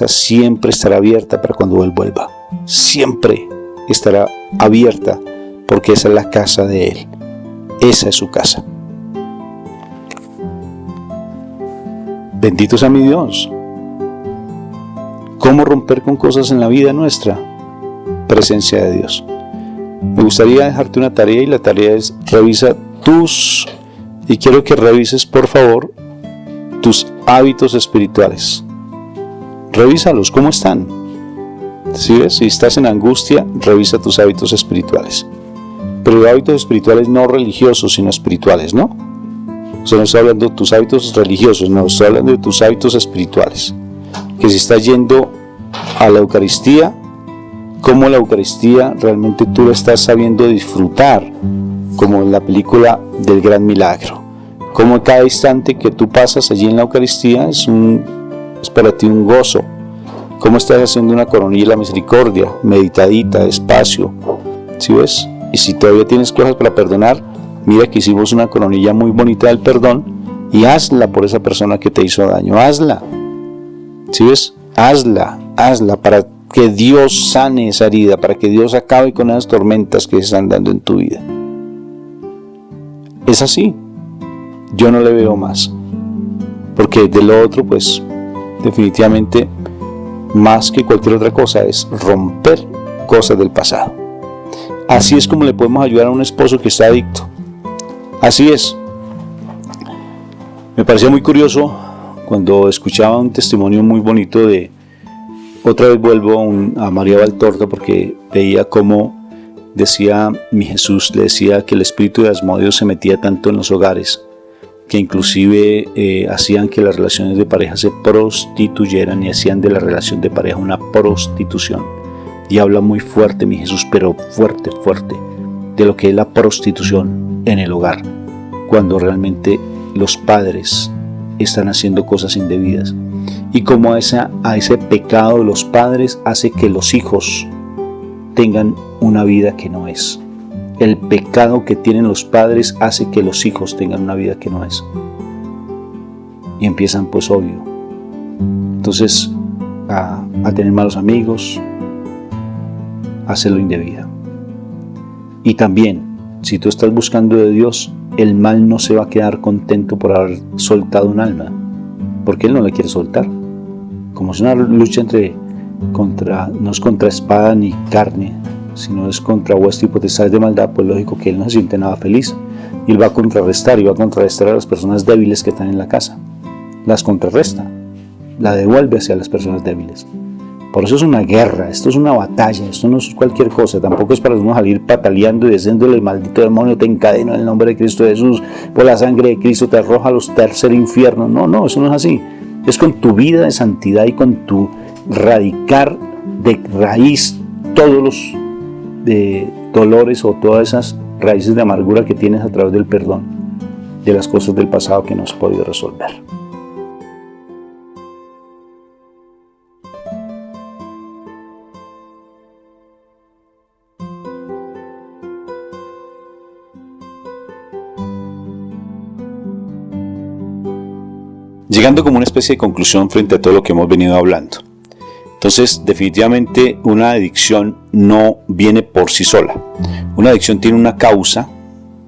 siempre estará abierta para cuando él vuelva. Siempre estará abierta porque esa es la casa de él. Esa es su casa. Bendito sea mi Dios. ¿Cómo romper con cosas en la vida nuestra? Presencia de Dios. Me gustaría dejarte una tarea, y la tarea es: revisa y quiero que revises por favor tus hábitos espirituales. Revísalos, ¿cómo están? ¿Sí ves? Si estás en angustia, revisa tus hábitos espirituales. Pero hábitos espirituales no religiosos, sino espirituales, ¿no? O sea, no estoy hablando de tus hábitos religiosos, no, estoy hablando de tus hábitos espirituales. Que si estás yendo a la Eucaristía, cómo la Eucaristía realmente tú la estás sabiendo disfrutar, como en la película del Gran Milagro. Como cada instante que tú pasas allí en la Eucaristía es para ti un gozo. Cómo estás haciendo una coronilla de la misericordia, meditadita, despacio, ¿sí ves? Y si todavía tienes cosas para perdonar, mira que hicimos una coronilla muy bonita del perdón, y hazla por esa persona que te hizo daño, hazla, ¿sí ves? Hazla para que Dios sane esa herida, para que Dios acabe con esas tormentas que se están dando en tu vida. Es así. Yo no le veo más, porque de lo otro, pues definitivamente, más que cualquier otra cosa, es romper cosas del pasado. Así es como le podemos ayudar a un esposo que está adicto. Así es. Me parecía muy curioso cuando escuchaba un testimonio muy bonito de, otra vez vuelvo a María Valtorta, porque veía cómo decía mi Jesús, le decía que el espíritu de Asmodeo se metía tanto en los hogares, que inclusive hacían que las relaciones de pareja se prostituyeran y hacían de la relación de pareja una prostitución. Y habla muy fuerte mi Jesús, pero fuerte, de lo que es la prostitución en el hogar, cuando realmente los padres están haciendo cosas indebidas. Y como a ese pecado de los padres hace que los hijos tengan una vida que no es. El pecado que tienen los padres hace que los hijos tengan una vida que no es. Y empiezan, pues obvio, entonces a tener malos amigos, a hacer lo indebido. Y también, si tú estás buscando de Dios, el mal no se va a quedar contento por haber soltado un alma, porque Él no la quiere soltar. Como es una lucha no es contra espada ni carne, sino es contra huestes y potestades de maldad, pues lógico que Él no se siente nada feliz. Y Él va a contrarrestar a las personas débiles que están en la casa. Las contrarresta, la devuelve hacia las personas débiles. Por eso es una guerra, esto es una batalla, esto no es cualquier cosa, tampoco es para uno salir pataleando y diciéndole: maldito demonio, te encadeno en el nombre de Cristo Jesús, por la sangre de Cristo te arroja a los tercer infierno. No, eso no es así. Es con tu vida de santidad y con tu radicar de raíz todos los dolores o todas esas raíces de amargura que tienes a través del perdón de las cosas del pasado que no has podido resolver. Llegando como una especie de conclusión frente a todo lo que hemos venido hablando. Entonces, definitivamente una adicción no viene por sí sola. Una adicción tiene una causa.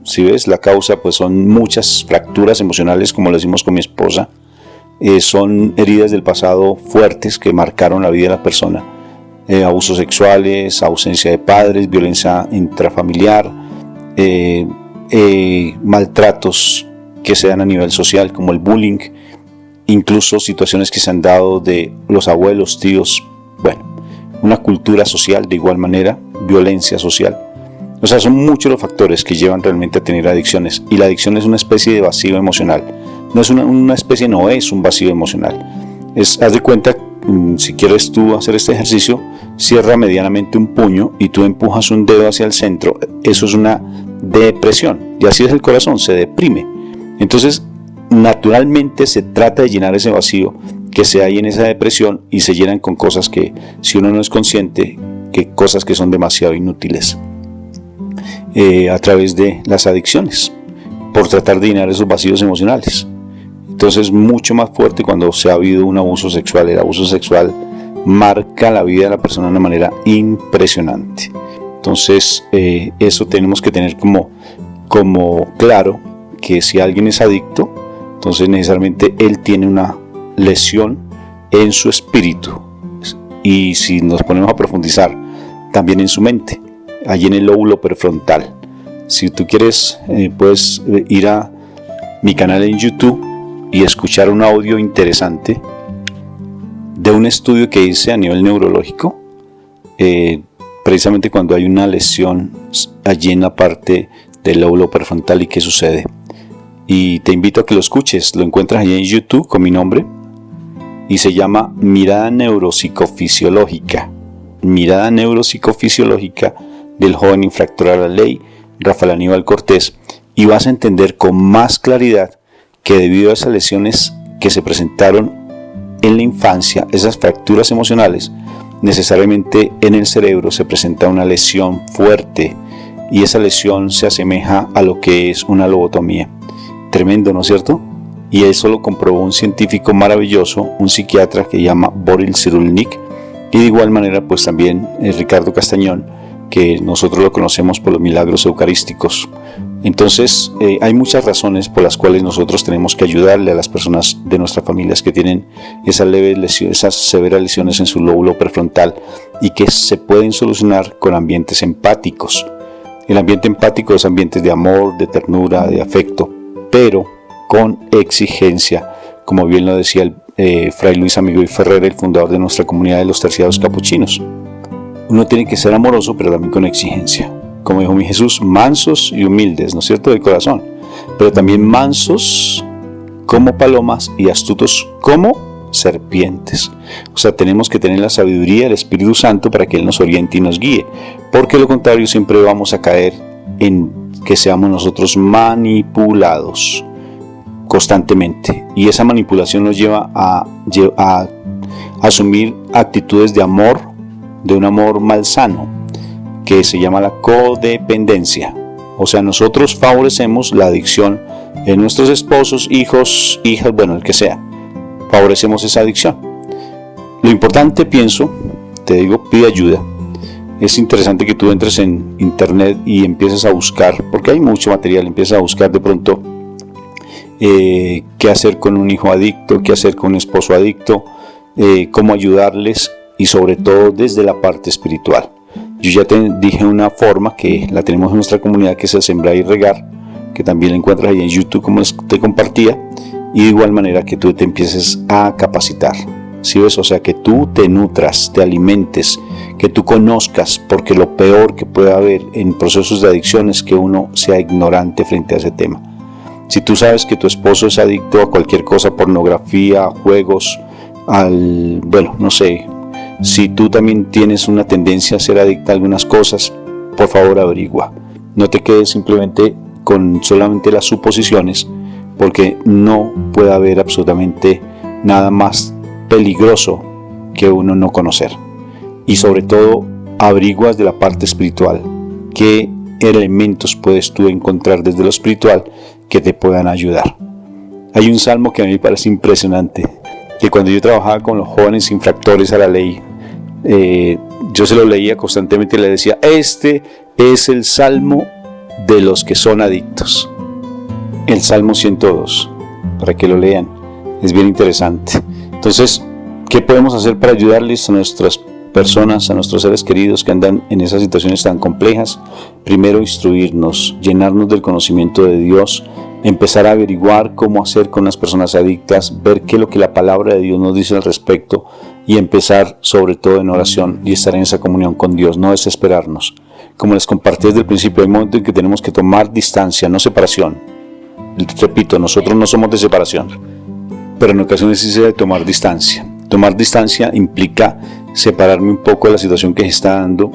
¿Sí ves? La causa pues son muchas fracturas emocionales, como lo decimos con mi esposa. Son heridas del pasado fuertes que marcaron la vida de la persona. Abusos sexuales, ausencia de padres, violencia intrafamiliar, maltratos que se dan a nivel social, como el bullying. Incluso situaciones que se han dado de los abuelos, tíos, una cultura social de igual manera, violencia social. O sea, son muchos los factores que llevan realmente a tener adicciones, y la adicción es una especie de vacío emocional. No es no es un vacío emocional. Haz de cuenta, si quieres tú hacer este ejercicio, cierra medianamente un puño y tú empujas un dedo hacia el centro. Eso es una depresión, y así es el corazón, se deprime. Entonces, naturalmente se trata de llenar ese vacío que se hay en esa depresión, y se llenan con cosas que, si uno no es consciente, cosas que son demasiado inútiles a través de las adicciones, por tratar de llenar esos vacíos emocionales. Entonces es mucho más fuerte cuando se ha habido un abuso sexual. El abuso sexual marca la vida de la persona de una manera impresionante. Entonces eso tenemos que tener como claro, que si alguien es adicto, entonces necesariamente él tiene una lesión en su espíritu, y si nos ponemos a profundizar, también en su mente, allí en el lóbulo prefrontal. Si tú quieres, puedes ir a mi canal en YouTube y escuchar un audio interesante de un estudio que hice a nivel neurológico, precisamente cuando hay una lesión allí en la parte del lóbulo prefrontal y qué sucede. Y te invito a que lo escuches. Lo encuentras allí en YouTube con mi nombre y se llama Mirada Neuropsicofisiológica. Mirada Neuropsicofisiológica del joven infractor a la ley, Rafael Aníbal Cortés, y vas a entender con más claridad que debido a esas lesiones que se presentaron en la infancia, esas fracturas emocionales, necesariamente en el cerebro se presenta una lesión fuerte, y esa lesión se asemeja a lo que es una lobotomía. Tremendo, ¿no es cierto? Y eso lo comprobó un científico maravilloso, un psiquiatra que se llama Boris Cyrulnik, y de igual manera pues también Ricardo Castañón, que nosotros lo conocemos por los milagros eucarísticos. Entonces hay muchas razones por las cuales nosotros tenemos que ayudarle a las personas de nuestras familias que tienen esas leves lesiones, esas severas lesiones en su lóbulo prefrontal, y que se pueden solucionar con ambientes empáticos. El ambiente empático es ambientes de amor, de ternura, de afecto, pero con exigencia, como bien lo decía el Fray Luis Amigo y Ferrer, el fundador de nuestra comunidad de los terciados capuchinos. Uno tiene que ser amoroso, pero también con exigencia. Como dijo mi Jesús, mansos y humildes, ¿no es cierto?, de corazón, pero también mansos como palomas y astutos como serpientes. O sea, tenemos que tener la sabiduría del Espíritu Santo para que Él nos oriente y nos guíe, porque de lo contrario siempre vamos a caer en que seamos nosotros manipulados constantemente, y esa manipulación nos lleva a asumir actitudes de amor, de un amor malsano, que se llama la codependencia. O sea, nosotros favorecemos la adicción en nuestros esposos, hijos, hijas, bueno, el que sea, favorecemos esa adicción. Lo importante, pienso, te digo, pide ayuda. Es interesante que tú entres en internet y empieces a buscar, porque hay mucho material, empiezas a buscar de pronto qué hacer con un hijo adicto, qué hacer con un esposo adicto, cómo ayudarles, y sobre todo desde la parte espiritual. Yo ya te dije una forma que la tenemos en nuestra comunidad, que es el Sembrar y Regar, que también la encuentras ahí en YouTube, como te compartía, y de igual manera que tú te empieces a capacitar. ¿Sí ves? O sea, que tú te nutras, te alimentes, que tú conozcas, porque lo peor que puede haber en procesos de adicción es que uno sea ignorante frente a ese tema. Si tú sabes que tu esposo es adicto a cualquier cosa, pornografía, juegos, bueno, no sé, si tú también tienes una tendencia a ser adicta a algunas cosas, por favor averigua. No te quedes simplemente con solamente las suposiciones, porque no puede haber absolutamente nada más peligroso que uno no conocer. Y sobre todo, averiguas de la parte espiritual. ¿Qué elementos puedes tú encontrar desde lo espiritual que te puedan ayudar? Hay un salmo que a mí me parece impresionante, que cuando yo trabajaba con los jóvenes infractores a la ley, yo se lo leía constantemente y le decía: este es el salmo de los que son adictos. El Salmo 102, para que lo lean, es bien interesante. Entonces, ¿qué podemos hacer para ayudarles a nuestras personas, a nuestros seres queridos que andan en esas situaciones tan complejas? Primero, instruirnos, llenarnos del conocimiento de Dios, empezar a averiguar cómo hacer con las personas adictas, ver qué es lo que la palabra de Dios nos dice al respecto, y empezar sobre todo en oración y estar en esa comunión con Dios, no desesperarnos. Como les compartí desde el principio, hay momentos en que tenemos que tomar distancia, no separación. Repito, nosotros no somos de separación, pero en ocasiones sí se debe tomar distancia. Tomar distancia implica separarme un poco de la situación que se está dando.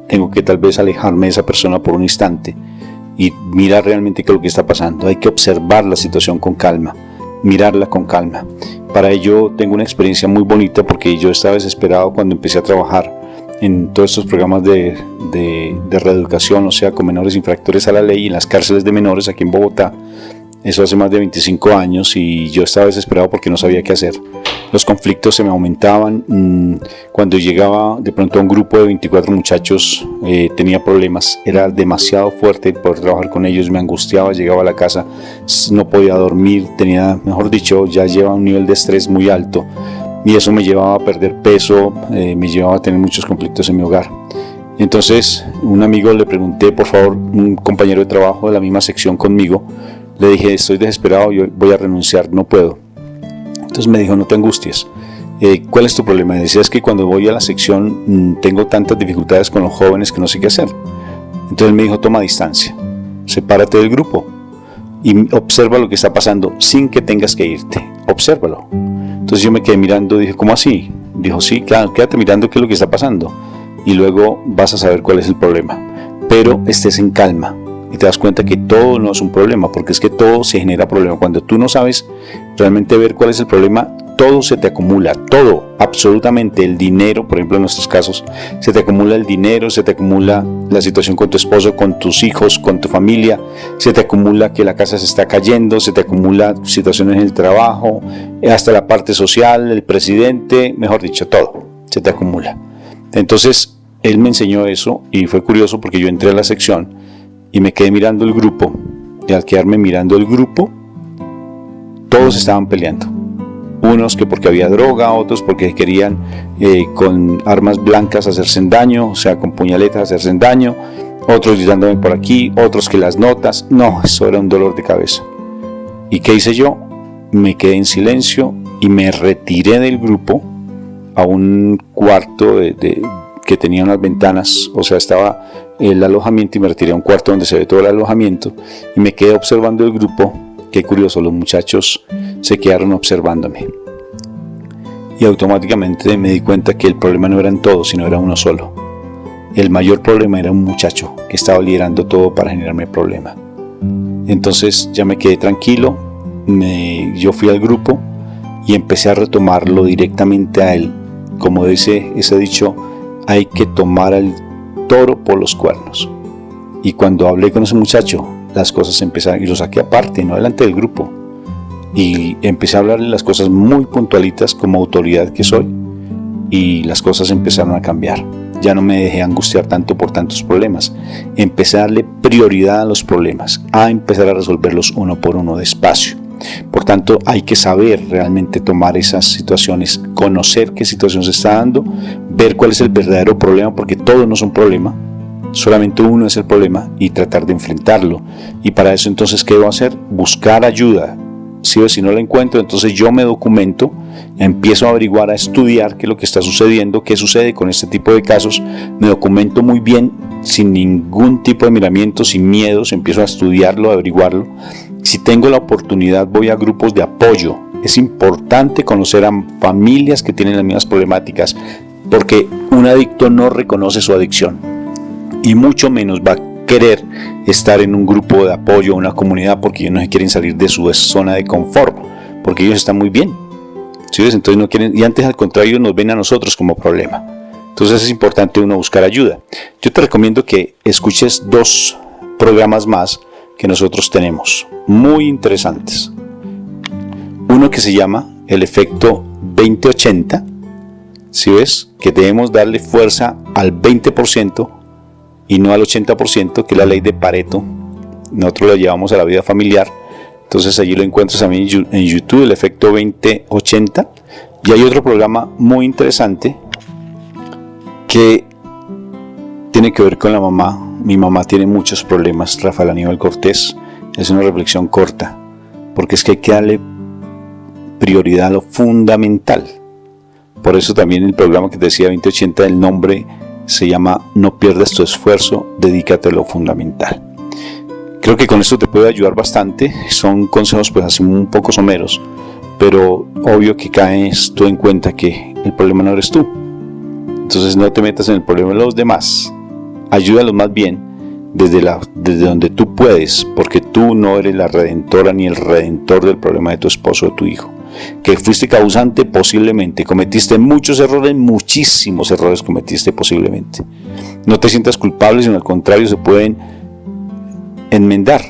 Tengo que tal vez alejarme de esa persona por un instante y mirar realmente qué es lo que está pasando. Hay que observar la situación con calma, mirarla con calma. Para ello tengo una experiencia muy bonita, porque yo estaba desesperado cuando empecé a trabajar en todos estos programas de reeducación, o sea, con menores infractores a la ley, en las cárceles de menores aquí en Bogotá. Eso hace más de 25 años y yo estaba desesperado porque no sabía qué hacer. Los conflictos se me aumentaban. Cuando llegaba de pronto a un grupo de 24 muchachos, tenía problemas. Era demasiado fuerte poder trabajar con ellos, me angustiaba, llegaba a la casa, no podía dormir, tenía, mejor dicho, ya llevaba un nivel de estrés muy alto. Y eso me llevaba a perder peso, me llevaba a tener muchos conflictos en mi hogar. Entonces, un amigo le pregunté, por favor, un compañero de trabajo de la misma sección conmigo, le dije, estoy desesperado, yo voy a renunciar, no puedo. Entonces me dijo, no te angusties. ¿Cuál es tu problema? Y decía, es que cuando voy a la sección tengo tantas dificultades con los jóvenes que no sé qué hacer. Entonces él me dijo, toma distancia, sepárate del grupo y observa lo que está pasando sin que tengas que irte, obsérvalo. Entonces yo me quedé mirando, dije, ¿cómo así? Dijo, sí, claro, quédate mirando qué es lo que está pasando y luego vas a saber cuál es el problema, pero estés en calma. Y te das cuenta que todo no es un problema, porque es que todo se genera problema. Cuando tú no sabes realmente ver cuál es el problema, todo se te acumula, todo, absolutamente, el dinero, por ejemplo en nuestros casos, se te acumula el dinero, se te acumula la situación con tu esposo, con tus hijos, con tu familia, se te acumula que la casa se está cayendo, se te acumula situaciones en el trabajo, hasta la parte social, el presidente, mejor dicho, todo se te acumula. Entonces, él me enseñó eso y fue curioso porque yo entré a la sección y me quedé mirando el grupo, y al quedarme mirando el grupo, todos estaban peleando. Unos que porque había droga, otros porque querían con armas blancas hacerse daño, o sea, con puñaletas hacerse daño, otros gritándome por aquí, otros que las notas. No, eso era un dolor de cabeza. ¿Y qué hice yo? Me quedé en silencio y me retiré del grupo a un cuarto que tenía unas ventanas, o sea, estaba el alojamiento, y me retiré a un cuarto donde se ve todo el alojamiento y me quedé observando el grupo. Qué curioso, los muchachos se quedaron observándome y automáticamente me di cuenta que el problema no eran todos, sino era uno solo. El mayor problema era un muchacho que estaba liderando todo para generarme el problema. Entonces ya me quedé tranquilo, yo fui al grupo y empecé a retomarlo directamente a él. Como dice ese dicho, hay que tomar al toro por los cuernos. Y cuando hablé con ese muchacho, las cosas empezaron, y lo saqué aparte, no delante del grupo, y empecé a hablarle las cosas muy puntualitas como autoridad que soy, y las cosas empezaron a cambiar. Ya no me dejé angustiar tanto por tantos problemas, empecé a darle prioridad a los problemas, a empezar a resolverlos uno por uno, despacio. Por tanto, hay que saber realmente tomar esas situaciones, conocer qué situación se está dando, ver cuál es el verdadero problema, porque todo no es un problema, solamente uno es el problema, y tratar de enfrentarlo. Y para eso entonces, ¿qué debo hacer? Buscar ayuda. Si no la encuentro, entonces yo me documento, empiezo a averiguar, a estudiar qué es lo que está sucediendo, qué sucede con este tipo de casos, me documento muy bien, sin ningún tipo de miramiento, sin miedos, empiezo a estudiarlo, a averiguarlo. Si tengo la oportunidad, voy a grupos de apoyo. Es importante conocer a familias que tienen las mismas problemáticas, porque un adicto no reconoce su adicción y mucho menos va a querer estar en un grupo de apoyo, una comunidad, porque ellos no se quieren salir de su zona de confort, porque ellos están muy bien. ¿Sí ves? Entonces no quieren, y antes al contrario nos ven a nosotros como problema. Entonces es importante uno buscar ayuda. Yo te recomiendo que escuches 2 programas más que nosotros tenemos, muy interesantes. Uno que se llama el efecto 20-80, ¿sí ves? Que debemos darle fuerza al 20% y no al 80%, que es la ley de Pareto. Nosotros lo llevamos a la vida familiar. Entonces allí lo encuentras también en YouTube, el efecto 20-80. Y hay otro programa muy interesante que tiene que ver con la mamá. Mi mamá tiene muchos problemas, Rafael Aníbal Cortés. Es una reflexión corta, porque es que hay que darle prioridad a lo fundamental. Por eso también el programa que te decía 20-80, el nombre se llama No pierdas tu esfuerzo, dedícate a lo fundamental. Creo que con esto te puede ayudar bastante. Son consejos pues así un poco someros, pero obvio que caes tú en cuenta que el problema no eres tú. Entonces no te metas en el problema de los demás. Ayúdalos más bien desde donde tú puedes, porque tú no eres la redentora ni el redentor del problema de tu esposo o tu hijo. Que fuiste causante, posiblemente. Cometiste muchos errores, muchísimos errores cometiste posiblemente. No te sientas culpable, sino al contrario, se pueden enmendar.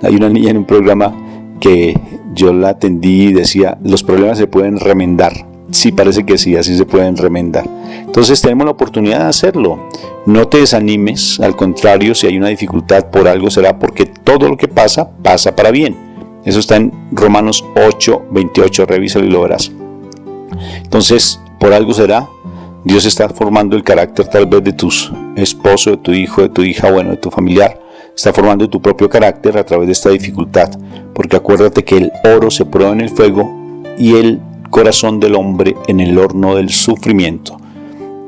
Hay una niña en un programa que yo la atendí y decía, los problemas se pueden remendar. Sí, parece que sí, así se pueden remendar. Entonces tenemos la oportunidad de hacerlo. No te desanimes, al contrario, si hay una dificultad por algo será porque todo lo que pasa, pasa para bien. Eso está en Romanos 8:28, revísalo y lo verás. Entonces, por algo será. Dios está formando el carácter tal vez de tu esposo, de tu hijo, de tu hija, bueno, de tu familiar. Está formando tu propio carácter a través de esta dificultad. Porque acuérdate que el oro se prueba en el fuego y el corazón del hombre en el horno del sufrimiento.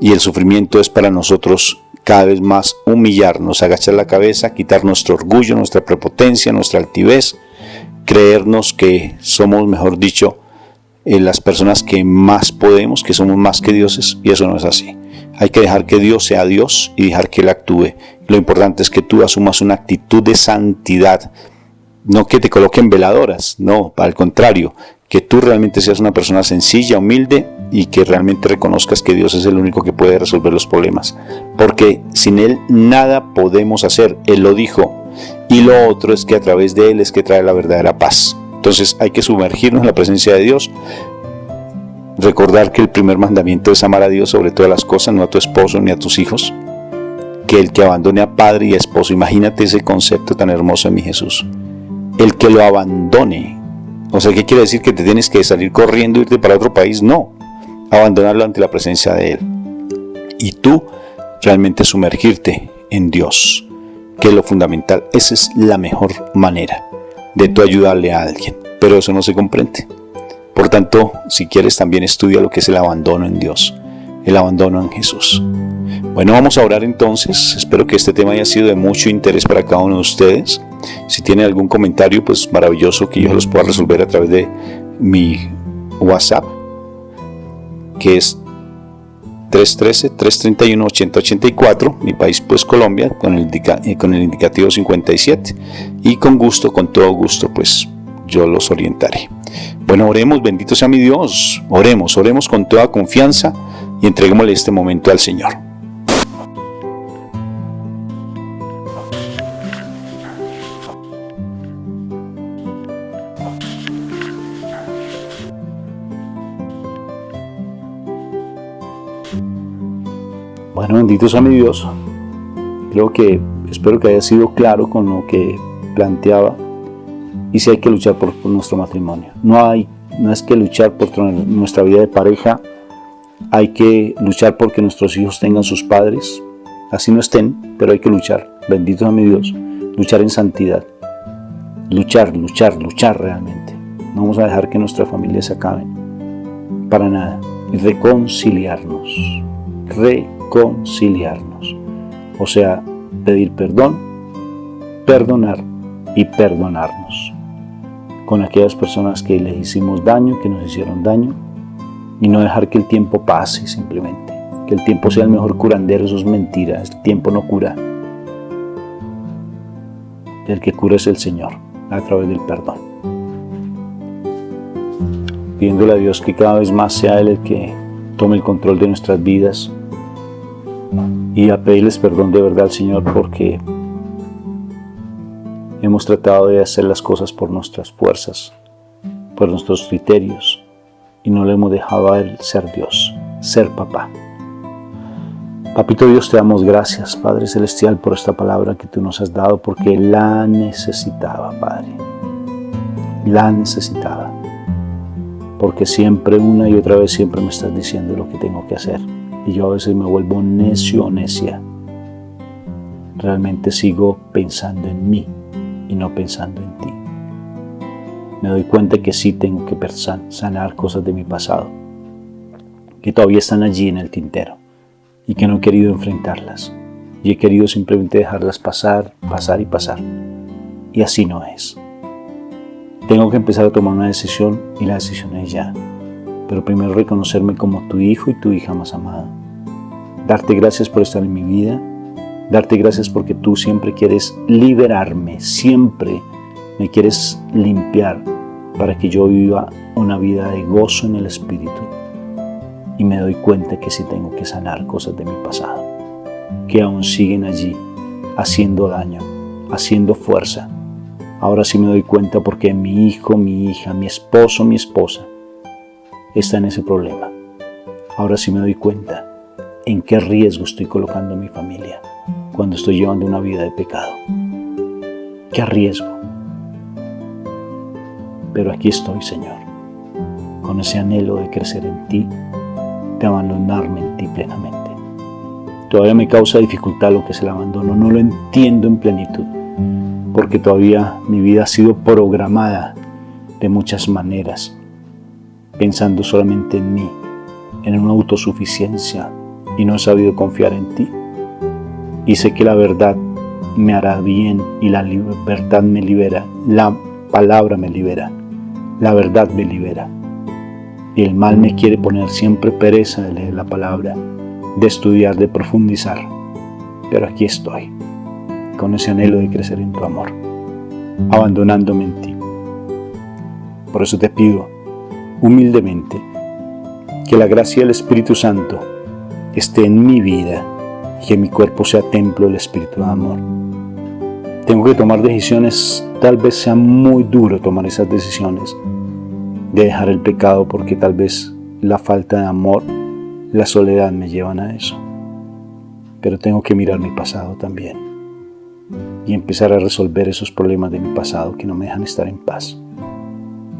Y el sufrimiento es para nosotros cada vez más humillarnos, agachar la cabeza, quitar nuestro orgullo, nuestra prepotencia, nuestra altivez, creernos que somos, mejor dicho, las personas que más podemos, que somos más que dioses, y eso no es así. Hay que dejar que Dios sea Dios y dejar que Él actúe. Lo importante es que tú asumas una actitud de santidad, no que te coloquen veladoras, no, al contrario, que tú realmente seas una persona sencilla, humilde y que realmente reconozcas que Dios es el único que puede resolver los problemas, porque sin Él nada podemos hacer. Él lo dijo, y lo otro es que a través de Él es que trae la verdadera paz. Entonces hay que sumergirnos en la presencia de Dios, recordar que el primer mandamiento es amar a Dios sobre todas las cosas, no a tu esposo ni a tus hijos, que el que abandone a padre y a esposo, imagínate ese concepto tan hermoso en mi Jesús, el que lo abandone, o sea, ¿qué quiere decir? Que te tienes que salir corriendo e irte para otro país. No, abandonarlo ante la presencia de Él y tú realmente sumergirte en Dios, que es lo fundamental. Esa es la mejor manera de tú ayudarle a alguien, pero eso no se comprende. Por tanto, si quieres, también estudia lo que es el abandono en Dios, el abandono en Jesús. Bueno, vamos a orar entonces. Espero que este tema haya sido de mucho interés para cada uno de ustedes. Si tienen algún comentario, pues maravilloso, que yo los pueda resolver a través de mi WhatsApp, que es 313-331-8084, mi país pues Colombia, con el indicativo 57, y con gusto, con todo gusto, pues yo los orientaré. Bueno, oremos, bendito sea mi Dios, oremos con toda confianza y entreguémosle este momento al Señor. Bueno, bendito sea mi Dios. Espero que haya sido claro con lo que planteaba. Y si hay que luchar por nuestro matrimonio. No es que luchar por nuestra vida de pareja. Hay que luchar porque nuestros hijos tengan sus padres. Así no estén, pero hay que luchar. Bendito sea mi Dios. Luchar en santidad. Luchar realmente. No vamos a dejar que nuestras familias se acaben. Para nada. Y reconciliarnos. O sea, pedir perdón, perdonar y perdonarnos con aquellas personas que les hicimos daño, que nos hicieron daño, y no dejar que el tiempo pase simplemente, que el tiempo sea el mejor curandero. Eso es mentira, el tiempo no cura. El que cura es el Señor a través del perdón, pidiéndole a Dios que cada vez más sea Él el que tome el control de nuestras vidas, y a pedirles perdón de verdad al Señor, porque hemos tratado de hacer las cosas por nuestras fuerzas, por nuestros criterios, y no le hemos dejado a Él ser Dios, ser papá. Papito Dios, te damos gracias, Padre Celestial, por esta palabra que tú nos has dado, porque la necesitaba, Padre. La necesitaba. Porque siempre, una y otra vez, siempre me estás diciendo lo que tengo que hacer. Y yo a veces me vuelvo necio o necia. Realmente sigo pensando en mí y no pensando en ti. Me doy cuenta que sí tengo que sanar cosas de mi pasado, que todavía están allí en el tintero y que no he querido enfrentarlas. Y he querido simplemente dejarlas pasar. Y así no es. Tengo que empezar a tomar una decisión, y la decisión es ya. Pero primero reconocerme como tu hijo y tu hija más amada. Darte gracias por estar en mi vida. Darte gracias porque tú siempre quieres liberarme. Siempre me quieres limpiar para que yo viva una vida de gozo en el Espíritu y me doy cuenta que sí tengo que sanar cosas de mi pasado, que aún siguen allí, haciendo daño, haciendo fuerza. Ahora sí me doy cuenta porque mi hijo, mi hija, mi esposo, mi esposa está en ese problema. Ahora sí me doy cuenta en qué riesgo estoy colocando a mi familia cuando estoy llevando una vida de pecado. ¿Qué riesgo? Pero aquí estoy, Señor, con ese anhelo de crecer en ti, de abandonarme en ti plenamente. Todavía me causa dificultad lo que es el abandono, no lo entiendo en plenitud, porque todavía mi vida ha sido programada de muchas maneras, pensando solamente en mí, en una autosuficiencia, y no he sabido confiar en ti. Y sé que la verdad me hará bien y la verdad me libera, la palabra me libera, la verdad me libera. Y el mal me quiere poner siempre pereza de leer la palabra, de estudiar, de profundizar. Pero aquí estoy, con ese anhelo de crecer en tu amor, abandonándome en ti. Por eso te pido, humildemente, que la gracia del Espíritu Santo esté en mi vida y que mi cuerpo sea templo del Espíritu de amor. Tengo que tomar decisiones, tal vez sea muy duro tomar esas decisiones, de dejar el pecado porque tal vez la falta de amor, la soledad me llevan a eso. Pero tengo que mirar mi pasado también y empezar a resolver esos problemas de mi pasado que no me dejan estar en paz.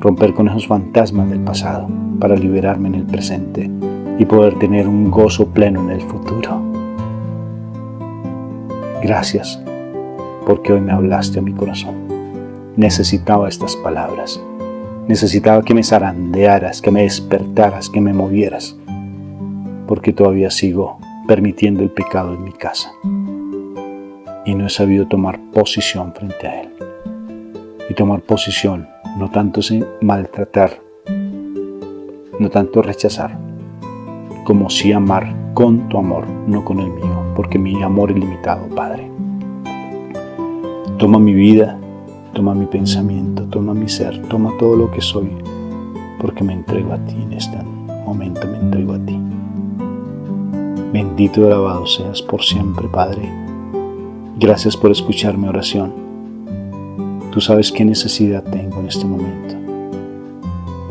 Romper con esos fantasmas del pasado para liberarme en el presente y poder tener un gozo pleno en el futuro. Gracias, porque hoy me hablaste a mi corazón. Necesitaba estas palabras. Necesitaba que me zarandearas, que me despertaras, que me movieras, porque todavía sigo permitiendo el pecado en mi casa y no he sabido tomar posición frente a él. Y tomar posición no tanto es maltratar, no tanto rechazar, como sí amar con tu amor, no con el mío, porque mi amor es limitado, Padre. Toma mi vida, toma mi pensamiento, toma mi ser, toma todo lo que soy, porque me entrego a ti en este momento, me entrego a ti. Bendito y alabado seas por siempre, Padre. Gracias por escuchar mi oración. Tú sabes qué necesidad tengo en este momento.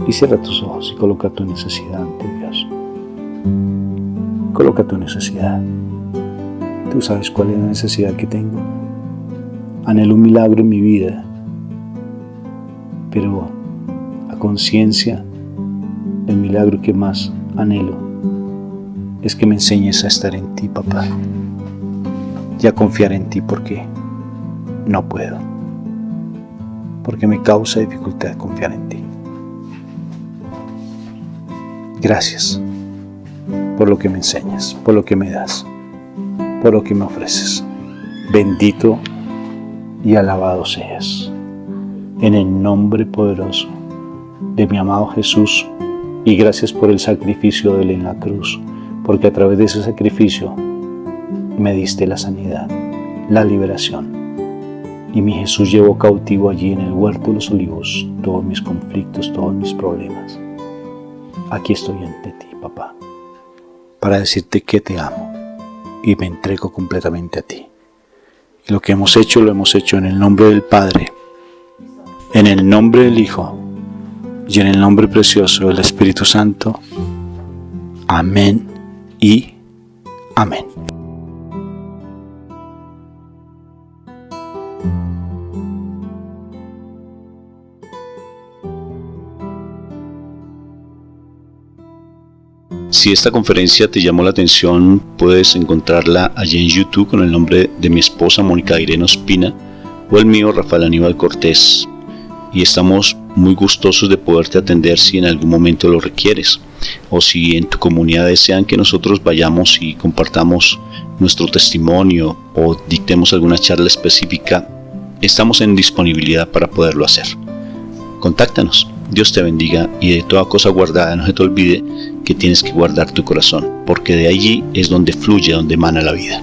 Y cierra tus ojos y coloca tu necesidad ante Dios. Coloca tu necesidad. Tú sabes cuál es la necesidad que tengo. Anhelo un milagro en mi vida, pero a conciencia, el milagro que más anhelo es que me enseñes a estar en ti, papá, y a confiar en ti, porque no puedo, porque me causa dificultad confiar en ti. Gracias por lo que me enseñas, por lo que me das, por lo que me ofreces. Bendito y alabado seas, en el nombre poderoso de mi amado Jesús, y gracias por el sacrificio de él en la cruz, porque a través de ese sacrificio me diste la sanidad, la liberación, y mi Jesús llevó cautivo allí en el huerto de los olivos todos mis conflictos, todos mis problemas. Aquí estoy ante ti, papá, para decirte que te amo y me entrego completamente a ti. Y lo que hemos hecho, lo hemos hecho en el nombre del Padre, en el nombre del Hijo y en el nombre precioso del Espíritu Santo. Amén y amén. Si esta conferencia te llamó la atención, puedes encontrarla allí en YouTube con el nombre de mi esposa Mónica Irene Ospina o el mío Rafael Aníbal Cortés. Y estamos muy gustosos de poderte atender si en algún momento lo requieres, o si en tu comunidad desean que nosotros vayamos y compartamos nuestro testimonio o dictemos alguna charla específica. Estamos en disponibilidad para poderlo hacer. Contáctanos. Dios te bendiga, y de toda cosa guardada no se te olvide que tienes que guardar tu corazón, porque de allí es donde fluye, donde emana la vida.